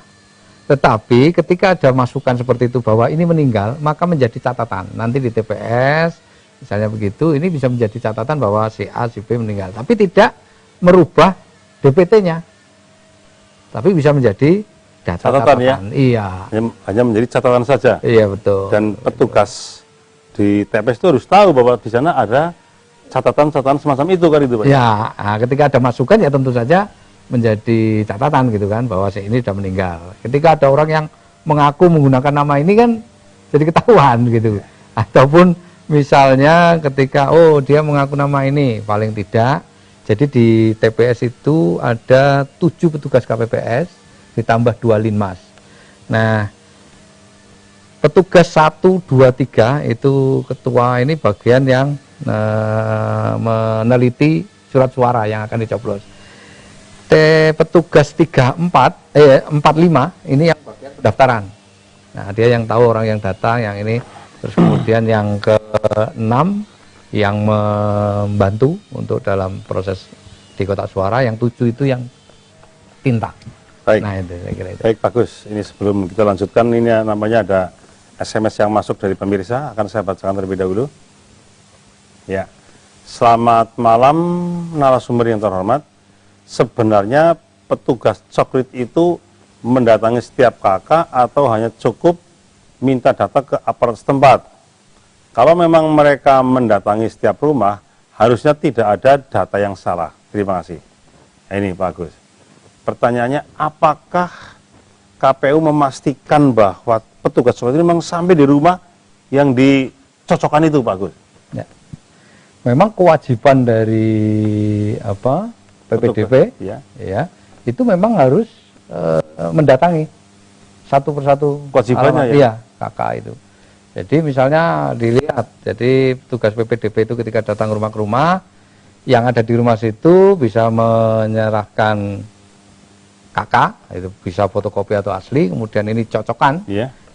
Tetapi ketika ada masukan seperti itu bahwa ini meninggal, maka menjadi catatan. Nanti di TPS, misalnya begitu, ini bisa menjadi catatan bahwa si A, si B meninggal. Tapi tidak merubah DPT-nya. Tapi bisa menjadi catatan ya? Iya. Hanya menjadi catatan saja? Iya, betul. Dan petugas di TPS itu harus tahu bahwa di sana ada catatan-catatan semacam itu kan itu Pak? Ya, nah, ketika ada masukan ya tentu saja menjadi catatan gitu kan bahwa si ini sudah meninggal. Ketika ada orang yang mengaku menggunakan nama ini kan jadi ketahuan gitu. Ataupun misalnya ketika dia mengaku nama ini, paling tidak jadi di TPS itu ada 7 petugas KPPS ditambah 2 linmas. Nah, petugas 1, 2, 3 itu ketua ini bagian yang meneliti surat suara yang akan dicoblos. Petugas 3, 4, 4, 5 ini yang bagian pendaftaran. Nah, dia yang tahu orang yang datang, yang ini. Terus kemudian yang ke-6 yang membantu untuk dalam proses di kotak suara, yang 7 itu yang tinta. Baik. Nah, itu saya kira itu. Baik, bagus. Ini sebelum kita lanjutkan, ini namanya ada SMS yang masuk dari pemirsa, akan saya bacakan terlebih dahulu. Ya. Selamat malam narasumber yang terhormat. Sebenarnya petugas coklit itu mendatangi setiap kakak atau hanya cukup minta data ke aparat setempat? Kalau memang mereka mendatangi setiap rumah, harusnya tidak ada data yang salah. Terima kasih. Nah, ini Pak Agus. Pertanyaannya, apakah KPU memastikan bahwa petugas coklit ini memang sampai di rumah yang dicocokkan itu Pak Agus? Ya. Memang kewajiban dari PPDB ya itu memang harus mendatangi satu persatu kewajibannya alamat, ya kakak itu. Jadi misalnya dilihat, jadi tugas PPDB itu ketika datang rumah ke rumah, yang ada di rumah situ bisa menyerahkan kakak, itu bisa fotokopi atau asli, kemudian ini cocokkan,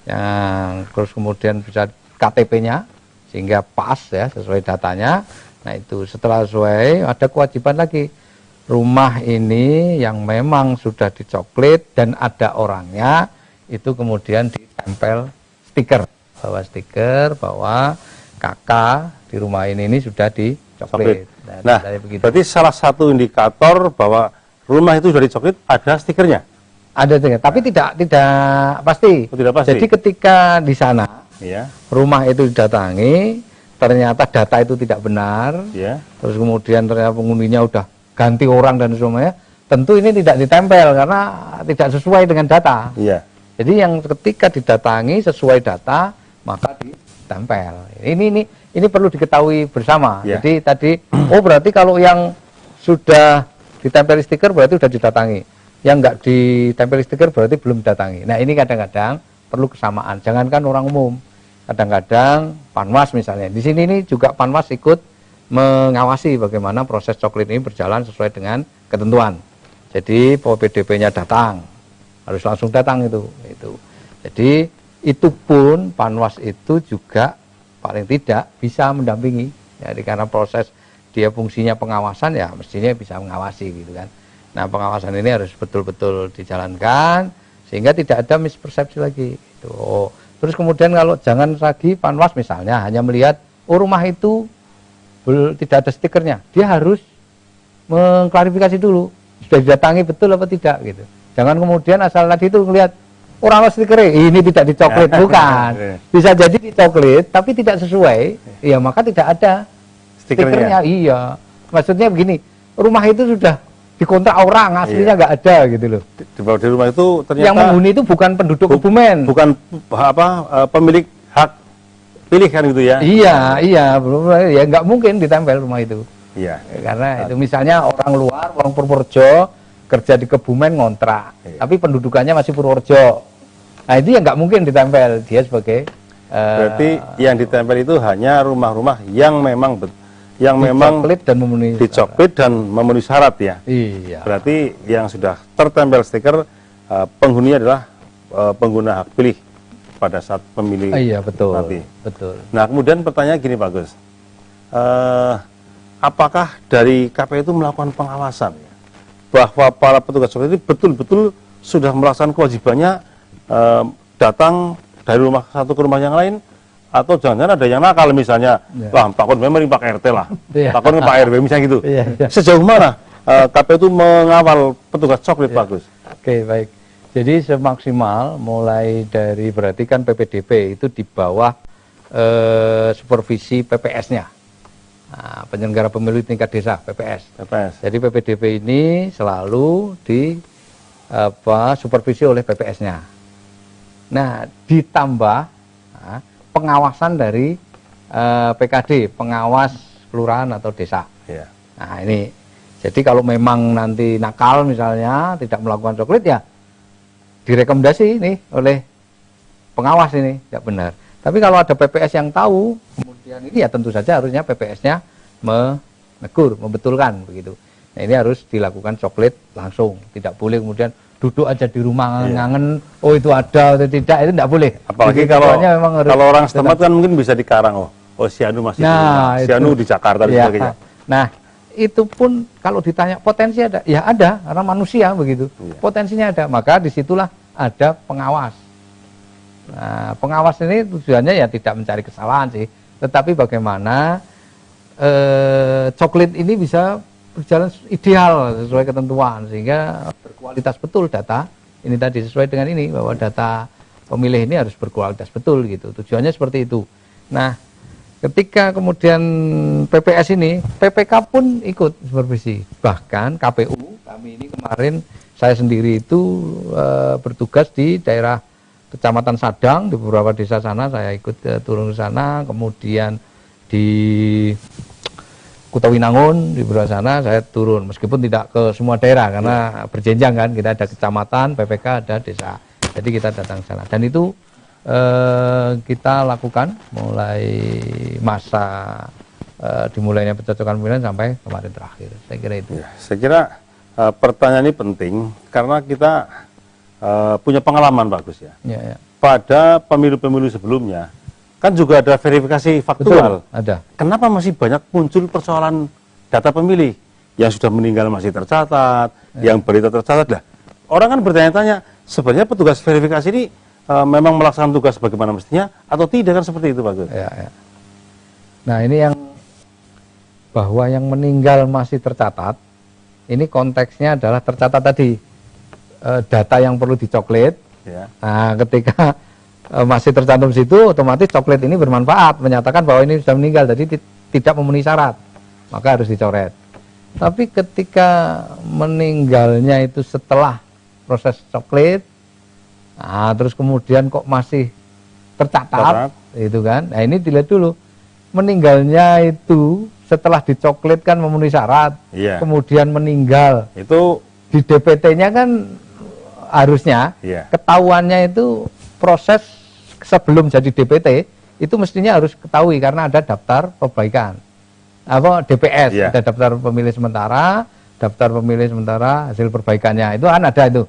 yang terus kemudian bisa KTP-nya sehingga pas ya sesuai datanya. Nah itu setelah sesuai ada kewajiban lagi, rumah ini yang memang sudah dicoklit dan ada orangnya, itu kemudian ditempel stiker, bahwa kakak di rumah ini sudah dicoklit. Nah, berarti salah satu indikator bahwa rumah itu sudah dicoklit ada stikernya? Ada stiker, tapi tidak pasti. Tidak pasti. Jadi ketika di sana rumah itu didatangi, ternyata data itu tidak benar, terus kemudian ternyata penghuninya udah ganti orang dan semuanya, tentu ini tidak ditempel karena tidak sesuai dengan data. Jadi yang ketika didatangi sesuai data, maka ditempel. Ini perlu diketahui bersama. Jadi tadi, berarti kalau yang sudah ditempel stiker berarti sudah didatangi. Yang enggak ditempel stiker berarti belum didatangi. Nah ini kadang-kadang perlu kesamaan. Jangankan orang umum, kadang-kadang Panwas misalnya. Di sini ini juga Panwas ikut mengawasi bagaimana proses coklit ini berjalan sesuai dengan ketentuan. Jadi PPDB-nya datang, harus langsung datang itu. Jadi itu pun Panwas itu juga paling tidak bisa mendampingi. Jadi karena proses dia fungsinya pengawasan ya mestinya bisa mengawasi gitu kan. Nah pengawasan ini harus betul-betul dijalankan sehingga tidak ada mispersepsi lagi. Gitu. Terus kemudian kalau jangan lagi Panwas misalnya hanya melihat rumah itu tidak ada stikernya, dia harus mengklarifikasi dulu sudah didatangi betul apa tidak gitu. Jangan kemudian asal tadi itu melihat orang stikernya ini tidak dicoklit, bukan. Bisa jadi dicoklit tapi tidak sesuai, ya maka tidak ada stikernya. Iya, maksudnya begini, rumah itu sudah dikontrak orang, aslinya nggak ada gitu loh. Di bawah di rumah itu ternyata yang menghuni itu bukan penduduk Kebumen, bukan pemilik hak pilih kan gitu ya. Iya, ya nggak mungkin ditempel rumah itu. Karena itu misalnya orang luar, orang Purworejo kerja di Kebumen ngontrak, tapi pendudukannya masih Purworejo. Nah itu ya nggak mungkin ditempel dia sebagai. Berarti yang ditempel itu hanya rumah-rumah yang memang dicoklit dan memenuhi syarat ya. Iya. Berarti yang sudah tertempel stiker penghuninya adalah pengguna hak pilih pada saat pemilih nanti. Betul. Nah kemudian pertanyaan gini Pak Gus, apakah dari KPU itu melakukan pengawasan bahwa para petugas coklit itu betul-betul sudah melaksanakan kewajibannya datang dari rumah satu ke rumah yang lain, atau jangan-jangan ada yang nakal misalnya, wah Pak Kon memang Pak RT lah, Pak Kon Pak RW misalnya gitu. Sejauh mana KPU itu mengawal petugas coklit Pak Agus? Oke, baik. Jadi semaksimal mulai dari berarti kan PPDB itu di bawah supervisi PPS-nya. Nah, penyelenggara pemilu tingkat desa PPS. Jadi PPDB ini selalu di supervisi oleh PPS-nya. Nah, ditambah pengawasan dari PKD, pengawas kelurahan atau desa. Nah, ini. Jadi kalau memang nanti nakal misalnya tidak melakukan coklit ya direkomendasi nih oleh pengawas ini tidak benar. Tapi kalau ada PPS yang tahu, kemudian ini ya tentu saja harusnya PPS-nya menegur, membetulkan begitu. Nah, ini harus dilakukan coklit langsung, tidak boleh kemudian duduk aja di rumah ngangen, oh itu ada atau tidak, itu tidak boleh. Apalagi kalau orang setempat kan mungkin bisa dikarang, oh si Anu masih si Anu di Jakarta dan sebagainya. Nah, itu pun kalau ditanya potensi ada, ya ada, karena manusia begitu. Potensinya ada, maka disitulah ada pengawas. Nah, pengawas ini tujuannya ya tidak mencari kesalahan sih, tetapi bagaimana coklit ini bisa berjalan ideal sesuai ketentuan sehingga berkualitas betul data ini tadi, sesuai dengan ini bahwa data pemilih ini harus berkualitas betul gitu. Tujuannya seperti itu. Nah, ketika kemudian PPS ini, PPK pun ikut supervisi. Bahkan KPU, kami ini kemarin, saya sendiri itu bertugas di daerah Kecamatan Sadang, di beberapa desa sana, saya ikut turun ke sana. Kemudian di Kutawinangun, di beberapa sana, saya turun. Meskipun tidak ke semua daerah, karena berjenjang kan, kita ada kecamatan, PPK, ada desa. Jadi kita datang ke sana. Dan itu kita lakukan mulai masa dimulainya pencocokan pemilihan sampai kemarin terakhir. Saya kira itu. Saya kira pertanyaan ini penting karena kita punya pengalaman Pak Gus ya. Pada pemilu-pemilu sebelumnya kan juga ada verifikasi faktual. Betul, ada. Kenapa masih banyak muncul persoalan data pemilih yang sudah meninggal masih tercatat, yang berita tercatat? Lah, orang kan bertanya-tanya, sebenarnya petugas verifikasi ini memang melaksanakan tugas bagaimana mestinya atau tidak, kan seperti itu Pak Gus? Nah, ini yang bahwa yang meninggal masih tercatat, ini konteksnya adalah tercatat tadi data yang perlu dicoklit. Nah, ketika masih tercantum situ, otomatis coklit ini bermanfaat, menyatakan bahwa ini sudah meninggal, jadi tidak memenuhi syarat, maka harus dicoret. Tapi ketika meninggalnya itu setelah proses coklit, nah, terus kemudian kok masih tercatat, itu kan? Nah, ini dilihat dulu, meninggalnya itu setelah dicoklit kan memenuhi syarat, kemudian meninggal. Itu di DPT-nya kan harusnya ketahuannya itu proses sebelum jadi DPT itu mestinya harus ketahui karena ada daftar perbaikan, apa DPS, ada daftar pemilih sementara, hasil perbaikannya itu kan ada itu.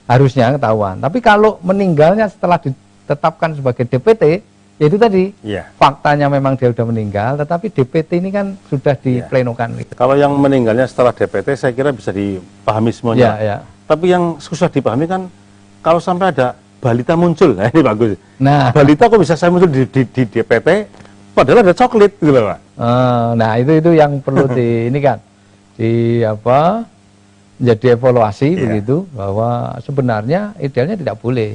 Harusnya ketahuan. Tapi kalau meninggalnya setelah ditetapkan sebagai DPT, ya itu tadi, faktanya memang dia sudah meninggal, tetapi DPT ini kan sudah diplenokan. Gitu. Kalau yang meninggalnya setelah DPT, saya kira bisa dipahami semuanya. Tapi yang susah dipahami kan, kalau sampai ada balita muncul, nah ini bagus. Nah, balita kok bisa saya muncul di DPT, padahal ada coklit gitu loh Pak. Nah, itu yang perlu ini kan, menjadi evaluasi begitu, bahwa sebenarnya idealnya tidak boleh.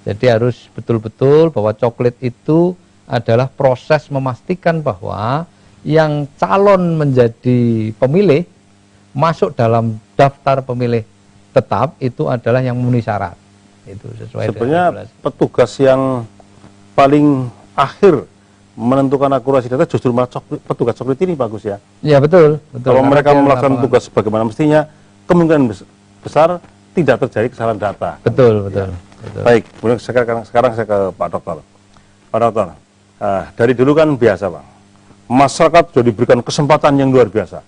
Jadi harus betul-betul bahwa coklit itu adalah proses memastikan bahwa yang calon menjadi pemilih masuk dalam daftar pemilih tetap itu adalah yang memenuhi syarat. Itu sesuai sebenarnya petugas yang paling akhir menentukan akurasi data justru malah petugas coklit ini bagus ya. Iya betul. Kalau mereka melaksanakan tugas sebagaimana mestinya, kemungkinan besar tidak terjadi kesalahan data. Betul. Baik, kemudian sekarang saya ke Pak Dokter. Pak Dokter, dari dulu kan biasa Pak, masyarakat sudah diberikan kesempatan yang luar biasa.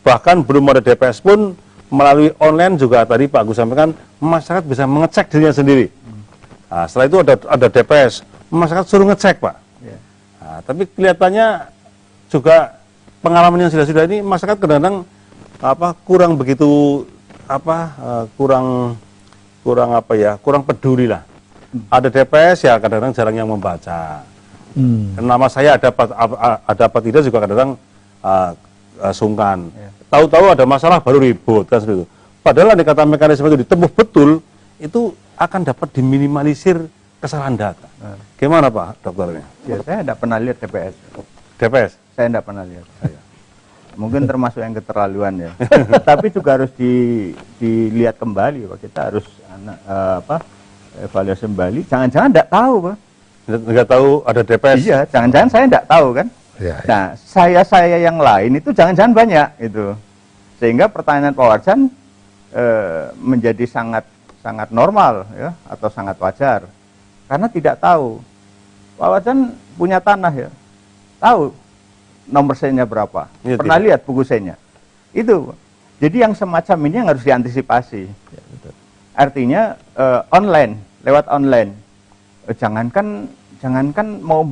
Bahkan belum ada DPS pun melalui online juga tadi Pak Agus sampaikan, masyarakat bisa mengecek dirinya sendiri. Nah, setelah itu ada DPS, masyarakat suruh ngecek Pak. Nah, tapi kelihatannya juga pengalaman yang sudah ini masyarakat kadang-kadang kurang begitu kurang peduli lah. Ada DPS ya kadang-kadang jarang yang membaca. Nama saya ada apa tidak juga kadang-kadang sungkan. Tahu-tahu ada masalah baru ribut kan seperti itu. Padahal andai kata mekanisme itu ditempuh betul, itu akan dapat diminimalisir kesalahan data. Gimana Pak dokternya? Ya, saya tidak pernah lihat DPS. DPS? Saya tidak pernah lihat. Mungkin termasuk yang keterlaluan ya. Tapi juga harus dilihat kembali Pak. Kita harus evaluasi kembali. Jangan-jangan tidak tahu Pak. Nggak tahu ada DPS? Iya, jangan-jangan saya tidak tahu kan. Ya, ya. Nah, saya yang lain itu jangan-jangan banyak itu. Sehingga pertanyaan Pak Warjan menjadi sangat normal ya, atau sangat wajar. Karena tidak tahu. Pak Warjan punya tanah ya. Tahu nomor sennya berapa? Ya, pernah tidak lihat buku sennya? Itu. Jadi yang semacam ini yang harus diantisipasi. Ya, betul. Artinya online, lewat online. Jangankan mau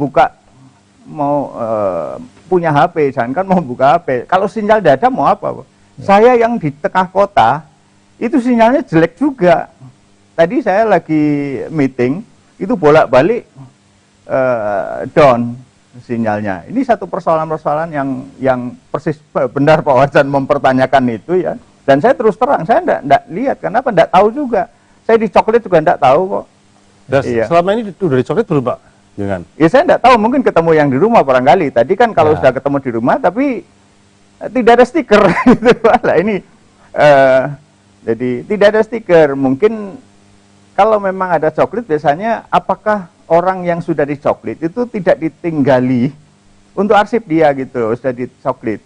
punya HP, jangankan mau buka HP. Kalau sinyal tidak ada mau apa? Ya. Saya yang di tengah kota itu sinyalnya jelek juga. Tadi saya lagi meeting, itu bolak-balik down sinyalnya. Ini satu persoalan-persoalan yang persis benar Pak Warjan mempertanyakan itu ya. Dan saya terus terang, saya tidak lihat. Kenapa? Tidak tahu juga. Saya di Coklit juga tidak tahu kok. Iya. Selama ini udah di Coklit belum Pak? Jangan. Ya saya tidak tahu, mungkin ketemu yang di rumah barangkali. Tadi kan kalau sudah ketemu di rumah, tapi tidak ada stiker. Gitu, lah ini. Jadi tidak ada stiker. Mungkin kalau memang ada Coklit, biasanya apakah orang yang sudah di Coklit itu tidak ditinggali untuk arsip dia gitu, sudah di Coklit.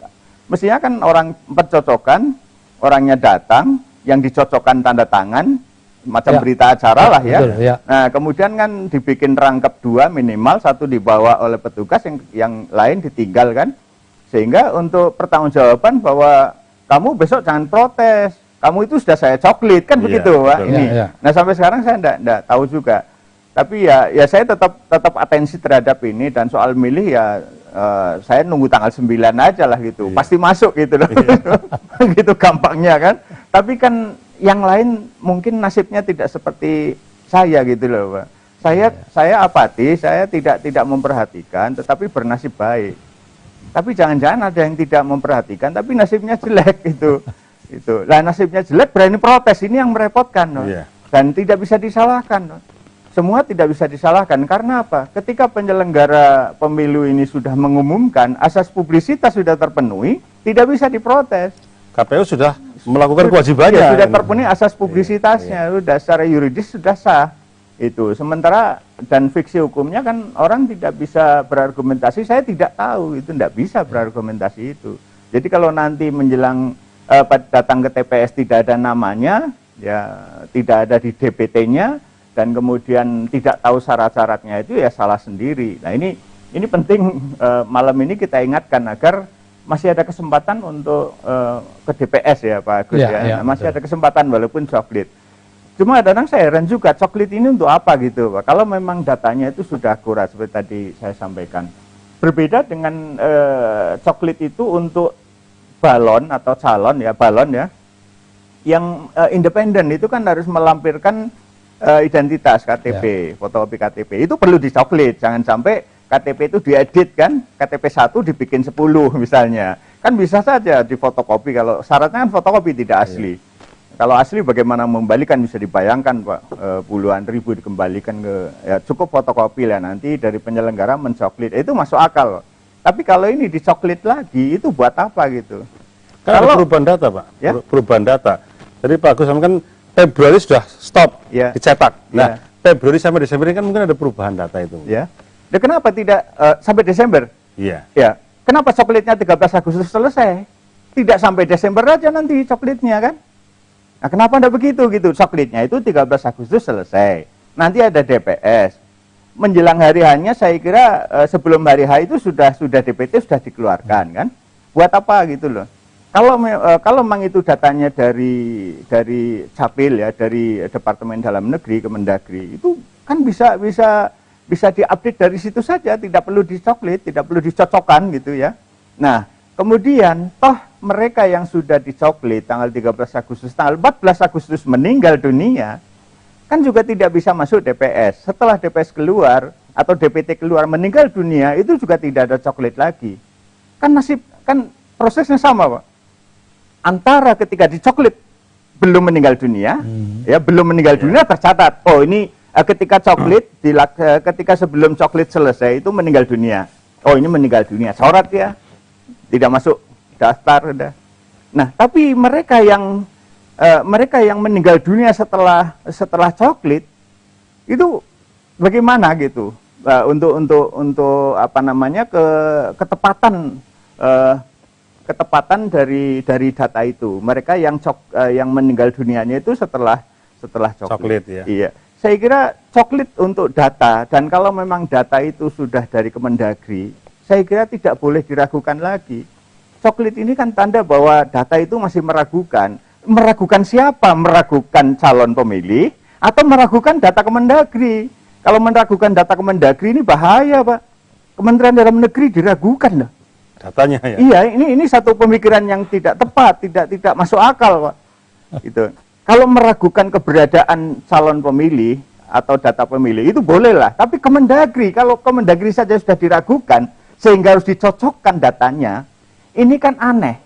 Mestinya kan orang pencocokan, orangnya datang, yang dicocokkan tanda tangan, macam berita acara lah ya. Betul, ya. Nah kemudian kan dibikin rangkap 2 minimal, 1 dibawa oleh petugas, yang lain ditinggal kan. Sehingga untuk pertanggungjawaban bahwa kamu besok jangan protes, kamu itu sudah saya Coklit kan begitu Pak. Ini. Nah sampai sekarang saya enggak tahu juga. Tapi ya saya tetap atensi terhadap ini, dan soal milih ya saya nunggu tanggal 9 aja lah gitu. Pasti masuk gitu loh. Gitu gampangnya kan. Tapi kan yang lain mungkin nasibnya tidak seperti saya gitu loh Pak. Saya apatis, saya tidak memperhatikan, tetapi bernasib baik. Tapi jangan-jangan ada yang tidak memperhatikan, tapi nasibnya jelek gitu. Lah nasibnya jelek berani protes, ini yang merepotkan no? Dan tidak bisa disalahkan no? Semua tidak bisa disalahkan, karena apa? Ketika penyelenggara pemilu ini sudah mengumumkan, asas publisitas sudah terpenuhi, tidak bisa diprotes. KPU sudah melakukan kewajibannya. Ya, sudah terpenuhi asas publisitasnya, sudah secara yuridis sudah sah. Itu. Sementara dan fiksi hukumnya kan orang tidak bisa berargumentasi, saya tidak tahu, itu tidak bisa berargumentasi itu. Jadi kalau nanti menjelang datang ke TPS tidak ada namanya, ya tidak ada di DPT-nya, dan kemudian tidak tahu syarat-syaratnya, itu ya salah sendiri. Nah ini penting malam ini kita ingatkan agar masih ada kesempatan untuk ke DPS ya Pak Agus ya. Masih ada kesempatan walaupun Coklit. Cuma kadang saya heran juga, Coklit ini untuk apa gitu Pak? Kalau memang datanya itu sudah akurat seperti tadi saya sampaikan. Berbeda dengan Coklit itu untuk balon atau calon ya, balon ya, yang independen itu kan harus melampirkan identitas KTP, fotokopi KTP. Itu perlu dicoklit, jangan sampai KTP itu diedit kan, KTP 1 dibikin 10 misalnya. Kan bisa saja difotokopi, kalau syaratnya kan fotokopi tidak asli. Kalau asli bagaimana membalikan, bisa dibayangkan Pak, puluhan ribu dikembalikan ke, ya cukup fotokopi lah, nanti dari penyelenggara mencoklit, itu masuk akal. Tapi kalau ini dicoklit lagi, itu buat apa gitu? Kan kalau perubahan data Pak, perubahan data. Jadi Pak Agus kan Februari sudah stop, dicetak. Nah Februari sampai Desember ini kan mungkin ada perubahan data itu. Ya. Dan kenapa tidak sampai Desember? Iya. Ya. Kenapa coklitnya 13 Agustus selesai? Tidak sampai Desember aja nanti coklitnya kan? Nah, kenapa tidak begitu gitu? Coklitnya itu 13 Agustus selesai. Nanti ada DPS. Menjelang hari H-nya saya kira sebelum hari H itu sudah DPT sudah dikeluarkan kan? Buat apa gitu loh? Kalau memang itu datanya dari Capil ya, dari Departemen Dalam Negeri, Kemendagri, itu kan bisa diupdate dari situ saja, tidak perlu dicoklit, tidak perlu dicocokkan gitu ya. Nah, kemudian toh mereka yang sudah dicoklit tanggal 13 Agustus, tanggal 14 Agustus meninggal dunia, kan juga tidak bisa masuk DPS. Setelah DPS keluar atau DPT keluar meninggal dunia, itu juga tidak ada coklit lagi. Kan prosesnya sama, Pak. Antara ketika dicoklit belum meninggal dunia, ya belum meninggal dunia tercatat. Oh ini ketika coklit, ketika sebelum coklit selesai itu meninggal dunia. Oh ini meninggal dunia, coret ya, tidak masuk daftar udah. Nah tapi mereka yang meninggal dunia setelah coklit itu bagaimana gitu untuk apa namanya ketepatan dari data itu. Mereka yang meninggal dunianya itu setelah coklit ya. Iya. Saya kira coklit untuk data, dan kalau memang data itu sudah dari Kemendagri, saya kira tidak boleh diragukan lagi. Coklit ini kan tanda bahwa data itu masih meragukan. Meragukan siapa? Meragukan calon pemilih atau meragukan data Kemendagri? Kalau meragukan data Kemendagri ini bahaya, Pak. Kementerian Dalam Negeri diragukan loh. Datanya ya. Iya, ini satu pemikiran yang tidak tepat, tidak masuk akal, Pak. Itu. Kalau meragukan keberadaan calon pemilih atau data pemilih itu bolehlah, tapi Kemendagri, kalau Kemendagri saja sudah diragukan sehingga harus dicocokkan datanya, ini kan aneh.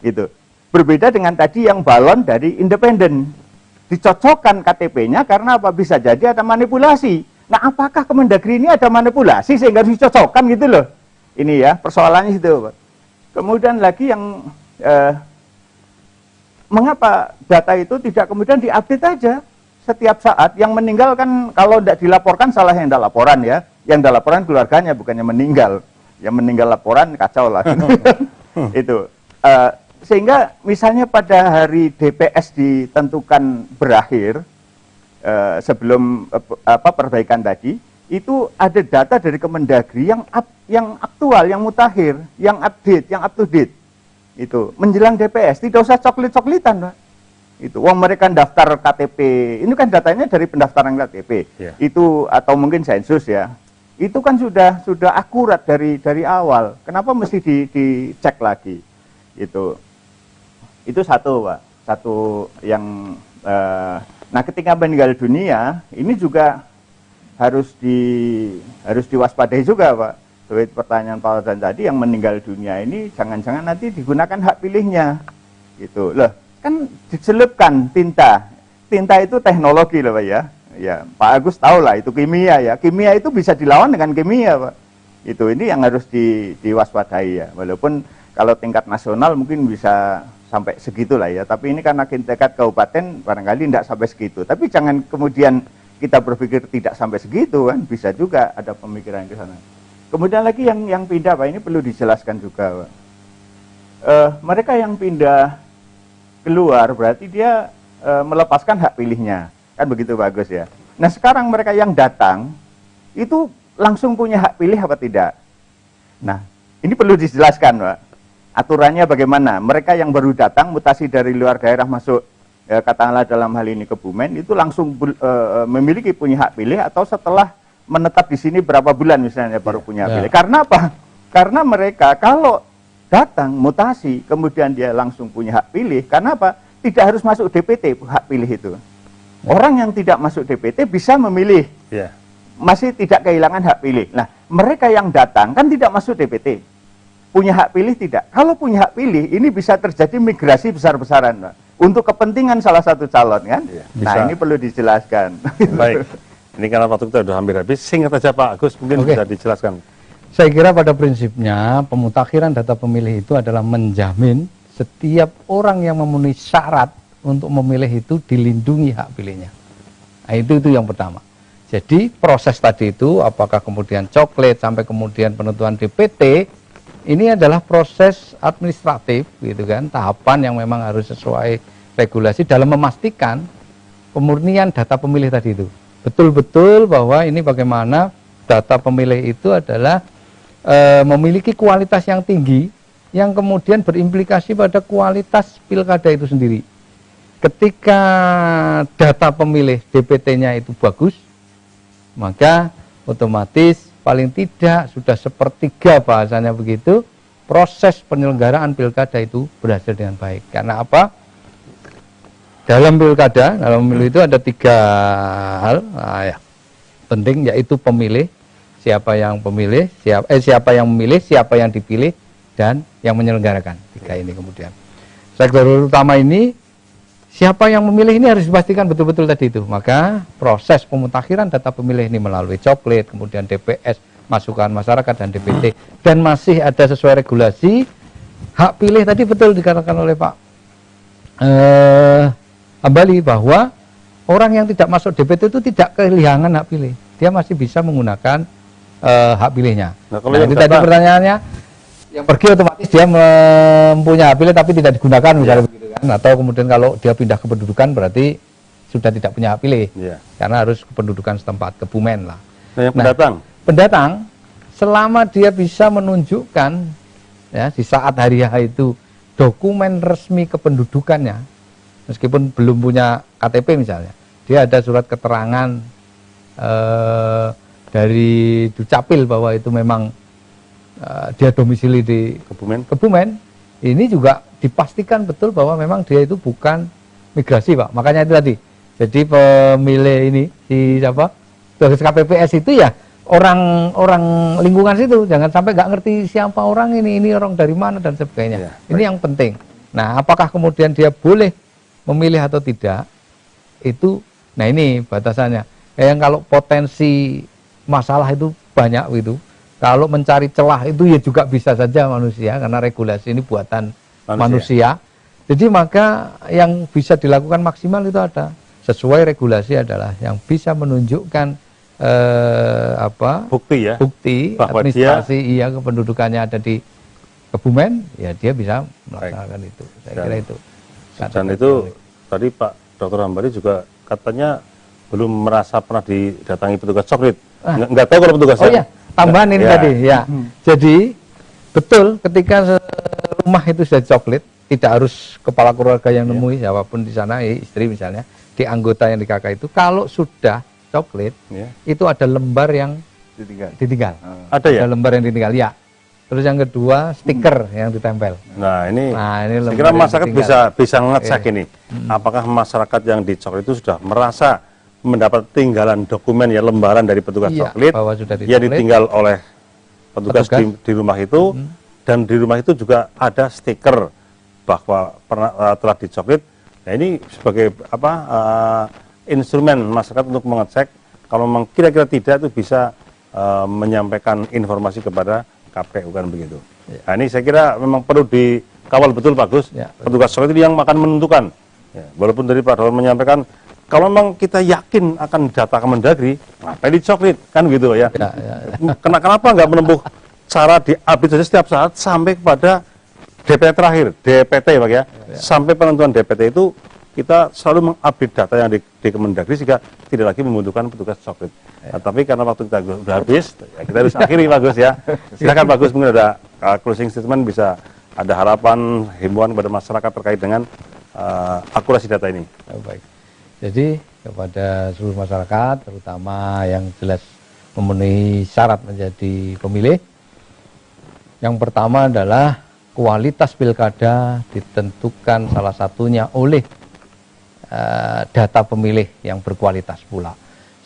Gitu. Berbeda dengan tadi yang balon dari independen. Dicocokkan KTP-nya karena apa? Bisa jadi ada manipulasi. Nah, apakah Kemendagri ini ada manipulasi sehingga harus dicocokkan gitu loh? Ini ya, persoalannya itu, Pak. Kemudian lagi yang mengapa data itu tidak kemudian diupdate aja setiap saat? Yang meninggal kan kalau tidak dilaporkan salah yang tidak laporan ya. Yang tidak laporan keluarganya, bukannya meninggal. Yang meninggal laporan kacau lah. Itu. Sehingga misalnya pada hari DPS ditentukan berakhir sebelum perbaikan tadi, itu ada data dari Kemendagri yang aktual, yang mutakhir, yang update, yang up to date. Itu menjelang DPS tidak usah coklit-coklitan, Pak. Itu uang mereka daftar KTP, ini kan datanya dari pendaftaran KTP. Itu atau mungkin sensus ya. Itu kan sudah akurat dari awal. Kenapa mesti dicek lagi? Itu satu, Pak. Satu yang nah ketika meninggal dunia ini juga harus diwaspadai juga, Pak. Seperti pertanyaan Pak Ozan tadi, yang meninggal dunia ini jangan-jangan nanti digunakan hak pilihnya. Gitu. Loh, kan diselipkan tinta. Tinta itu teknologi loh, Pak ya. Ya, Pak Agus tahu lah itu kimia ya. Kimia itu bisa dilawan dengan kimia, Pak. Itu ini yang harus diwaspadai ya. Walaupun kalau tingkat nasional mungkin bisa sampai segitulah ya. Tapi ini karena tingkat kabupaten barangkali tidak sampai segitu. Tapi jangan kemudian kita berpikir tidak sampai segitu kan, bisa juga ada pemikiran ke sana. Kemudian lagi yang pindah, Pak, ini perlu dijelaskan juga, Pak. Mereka yang pindah keluar berarti dia melepaskan hak pilihnya, kan begitu, Pak Agus ya. Nah sekarang mereka yang datang itu langsung punya hak pilih apa tidak? Nah ini perlu dijelaskan, Pak. Aturannya bagaimana? Mereka yang baru datang mutasi dari luar daerah masuk, katakanlah dalam hal ini Kebumen, itu langsung memiliki punya hak pilih atau setelah menetap di sini berapa bulan misalnya baru punya hak pilih. Karena apa? Karena mereka kalau datang mutasi kemudian dia langsung punya hak pilih. Karena apa? Tidak harus masuk DPT hak pilih itu. Orang yang tidak masuk DPT bisa memilih. Masih tidak kehilangan hak pilih. Nah, mereka yang datang kan tidak masuk DPT. Punya hak pilih tidak. Kalau punya hak pilih, ini bisa terjadi migrasi besar-besaran, Pak. Untuk kepentingan salah satu calon kan. Nah, ini perlu dijelaskan. Baik. Ini karena waktu kita sudah hampir habis, singkat saja Pak Agus, mungkin bisa dijelaskan. Saya kira pada prinsipnya pemutakhiran data pemilih itu adalah menjamin setiap orang yang memenuhi syarat untuk memilih itu dilindungi hak pilihnya. Nah, itu yang pertama. Jadi proses tadi itu, apakah kemudian coklit sampai kemudian penentuan DPT, ini adalah proses administratif, gitu kan, tahapan yang memang harus sesuai regulasi dalam memastikan pemurnian data pemilih tadi itu. Betul-betul bahwa ini bagaimana data pemilih itu adalah memiliki kualitas yang tinggi yang kemudian berimplikasi pada kualitas pilkada itu sendiri. Ketika data pemilih DPT-nya itu bagus, maka otomatis paling tidak sudah sepertiga bahasanya begitu, proses penyelenggaraan pilkada itu berhasil dengan baik. Karena apa? dalam pilkada, dalam pemilu itu ada 3 hal ya, penting, yaitu pemilih, siapa yang pemilih, siapa yang memilih, siapa yang dipilih, dan yang menyelenggarakan. 3 ini kemudian. Sektor utama ini, siapa yang memilih ini harus dipastikan betul-betul tadi itu. Maka proses pemutakhiran data pemilih ini melalui coklit, kemudian DPS, masukan masyarakat, dan DPT. Dan masih ada sesuai regulasi, hak pilih tadi betul dikatakan oleh Pak Ambali bahwa orang yang tidak masuk DPT itu tidak kehilangan hak pilih. Dia masih bisa menggunakan hak pilihnya. Nah, ini tadi pertanyaannya, yang pergi otomatis dia mempunyai hak pilih tapi tidak digunakan misalnya begitu kan. Atau kemudian kalau dia pindah kependudukan berarti sudah tidak punya hak pilih. Karena harus kependudukan setempat, Kebumen lah. Nah, yang pendatang? Pendatang, selama dia bisa menunjukkan ya di saat hari H itu dokumen resmi kependudukannya, meskipun belum punya KTP misalnya, dia ada surat keterangan dari Dukcapil bahwa itu memang dia domisili di Kebumen, ini juga dipastikan betul bahwa memang dia itu bukan migrasi, Pak. Makanya itu tadi, jadi pemilih ini di apa, KPPS itu ya orang lingkungan situ, jangan sampai nggak ngerti siapa orang ini orang dari mana dan sebagainya. Ini yang penting. Nah, apakah kemudian dia boleh memilih atau tidak, itu, nah ini batasannya. Yang kalau potensi masalah itu banyak itu, kalau mencari celah itu ya juga bisa saja manusia, karena regulasi ini buatan manusia. Jadi maka yang bisa dilakukan maksimal itu ada, sesuai regulasi adalah yang bisa menunjukkan bukti bahwa administrasi dia, kependudukannya ada di Kebumen, ya dia bisa melaksanakan itu. Saya kira itu. Dan itu tadi Pak Dr. Hambali juga katanya belum merasa pernah didatangi petugas coklit. Nggak tahu kalau petugasnya. Oh iya, tambahan ini tadi ya. Jadi betul ketika rumah itu sudah coklit, tidak harus kepala keluarga yang nemui, siapapun di sana, istri misalnya, di anggota yang di KK itu, kalau sudah coklit, itu ada lembar yang ditinggal. Ada ya? Ada lembar yang ditinggal, ya. Terus yang kedua, stiker yang ditempel. Nah ini saya kira masyarakat bisa ngecek ini. Apakah masyarakat yang di coklit itu sudah merasa mendapat tinggalan dokumen ya, lembaran dari petugas coklit yang ditinggal oleh petugas di rumah itu, dan di rumah itu juga ada stiker bahwa telah dicoklit. Nah ini sebagai instrumen masyarakat untuk mengecek kalau memang kira-kira tidak, itu bisa menyampaikan informasi kepada KPU, kan begitu. Nah ini saya kira memang perlu dikawal betul Pak Gus. Petugas coklit ini yang akan menentukan. Walaupun dari Pak Dr. menyampaikan kalau memang kita yakin akan data Kemendagri, ngapain dicoklit, kan gitu ya. Kenapa nggak menempuh cara diupdate saja setiap saat sampai kepada DPT terakhir, DPT Pak ya. Sampai penentuan DPT itu kita selalu mengupdate data yang di Kemendagri sehingga tidak lagi membutuhkan petugas coklit. Nah, tapi karena waktu kita sudah habis, ya kita harus akhiri Pak Gus ya. Silakan Pak Gus, mungkin ada closing statement, bisa ada harapan, himbauan kepada masyarakat terkait dengan akurasi data ini. Baik. Jadi kepada seluruh masyarakat, terutama yang jelas memenuhi syarat menjadi pemilih, yang pertama adalah kualitas pilkada ditentukan salah satunya oleh data pemilih yang berkualitas pula.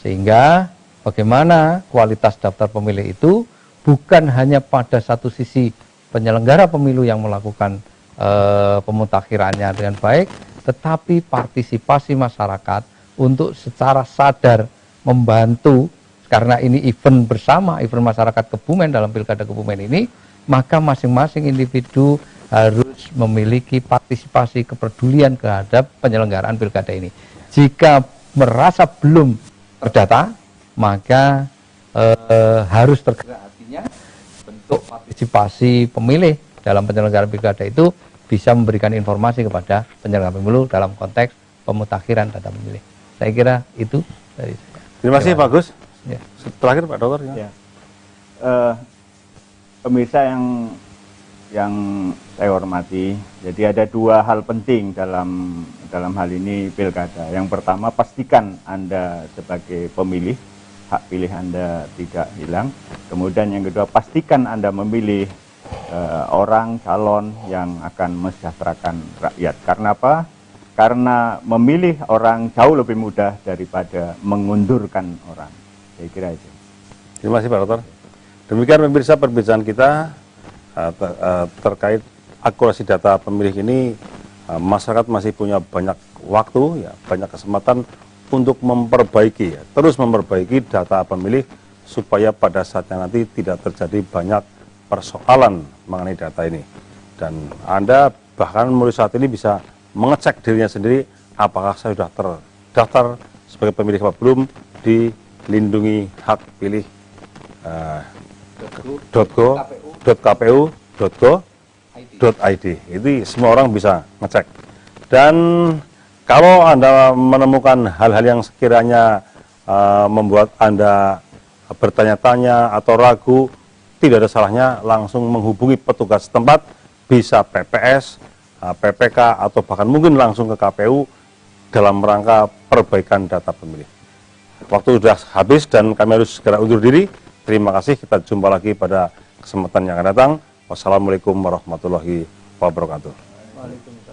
Sehingga bagaimana kualitas daftar pemilih itu bukan hanya pada satu sisi penyelenggara pemilu yang melakukan pemutakhirannya dengan baik, tetapi partisipasi masyarakat untuk secara sadar membantu, karena ini event bersama, event masyarakat Kebumen dalam pilkada Kebumen ini, maka masing-masing individu harus memiliki partisipasi kepedulian terhadap penyelenggaraan pilkada ini. Jika merasa belum terdata, maka harus tergerak hatinya. Bentuk partisipasi pemilih dalam penyelenggaraan pilkada itu bisa memberikan informasi kepada penyelenggara pemilu dalam konteks pemutakhiran data pemilih. Saya kira itu dari saya. Terima kasih Pak Gus. Terakhir Pak Dokter. Pemirsa yang saya hormati, jadi ada 2 hal penting dalam hal ini pilkada. Yang pertama, pastikan Anda sebagai pemilih, hak pilih Anda tidak hilang. Kemudian yang kedua, pastikan Anda memilih orang calon yang akan mesejahterakan rakyat. Karena apa? karena memilih orang jauh lebih mudah daripada mengundurkan orang. Saya kira itu. Terima kasih Pak Dokter. Demikian pemirsa perbincangan kita terkait akurasi data pemilih ini. Masyarakat masih punya banyak waktu, ya, banyak kesempatan untuk memperbaiki, ya, terus memperbaiki data pemilih supaya pada saatnya nanti tidak terjadi banyak persoalan mengenai data ini. Dan Anda bahkan mulai saat ini bisa mengecek dirinya sendiri apakah saya sudah terdaftar sebagai pemilih apa belum di lindungi hak pilih .kpu.go.id. Itu semua orang bisa ngecek. Dan kalau Anda menemukan hal-hal yang sekiranya membuat Anda bertanya-tanya atau ragu, tidak ada salahnya langsung menghubungi petugas setempat, bisa PPS, PPK, atau bahkan mungkin langsung ke KPU dalam rangka perbaikan data pemilih. Waktu sudah habis dan kami harus segera undur diri. Terima kasih, kita jumpa lagi pada kesempatan yang akan datang. Wassalamualaikum warahmatullahi wabarakatuh. Waalaikumsalam.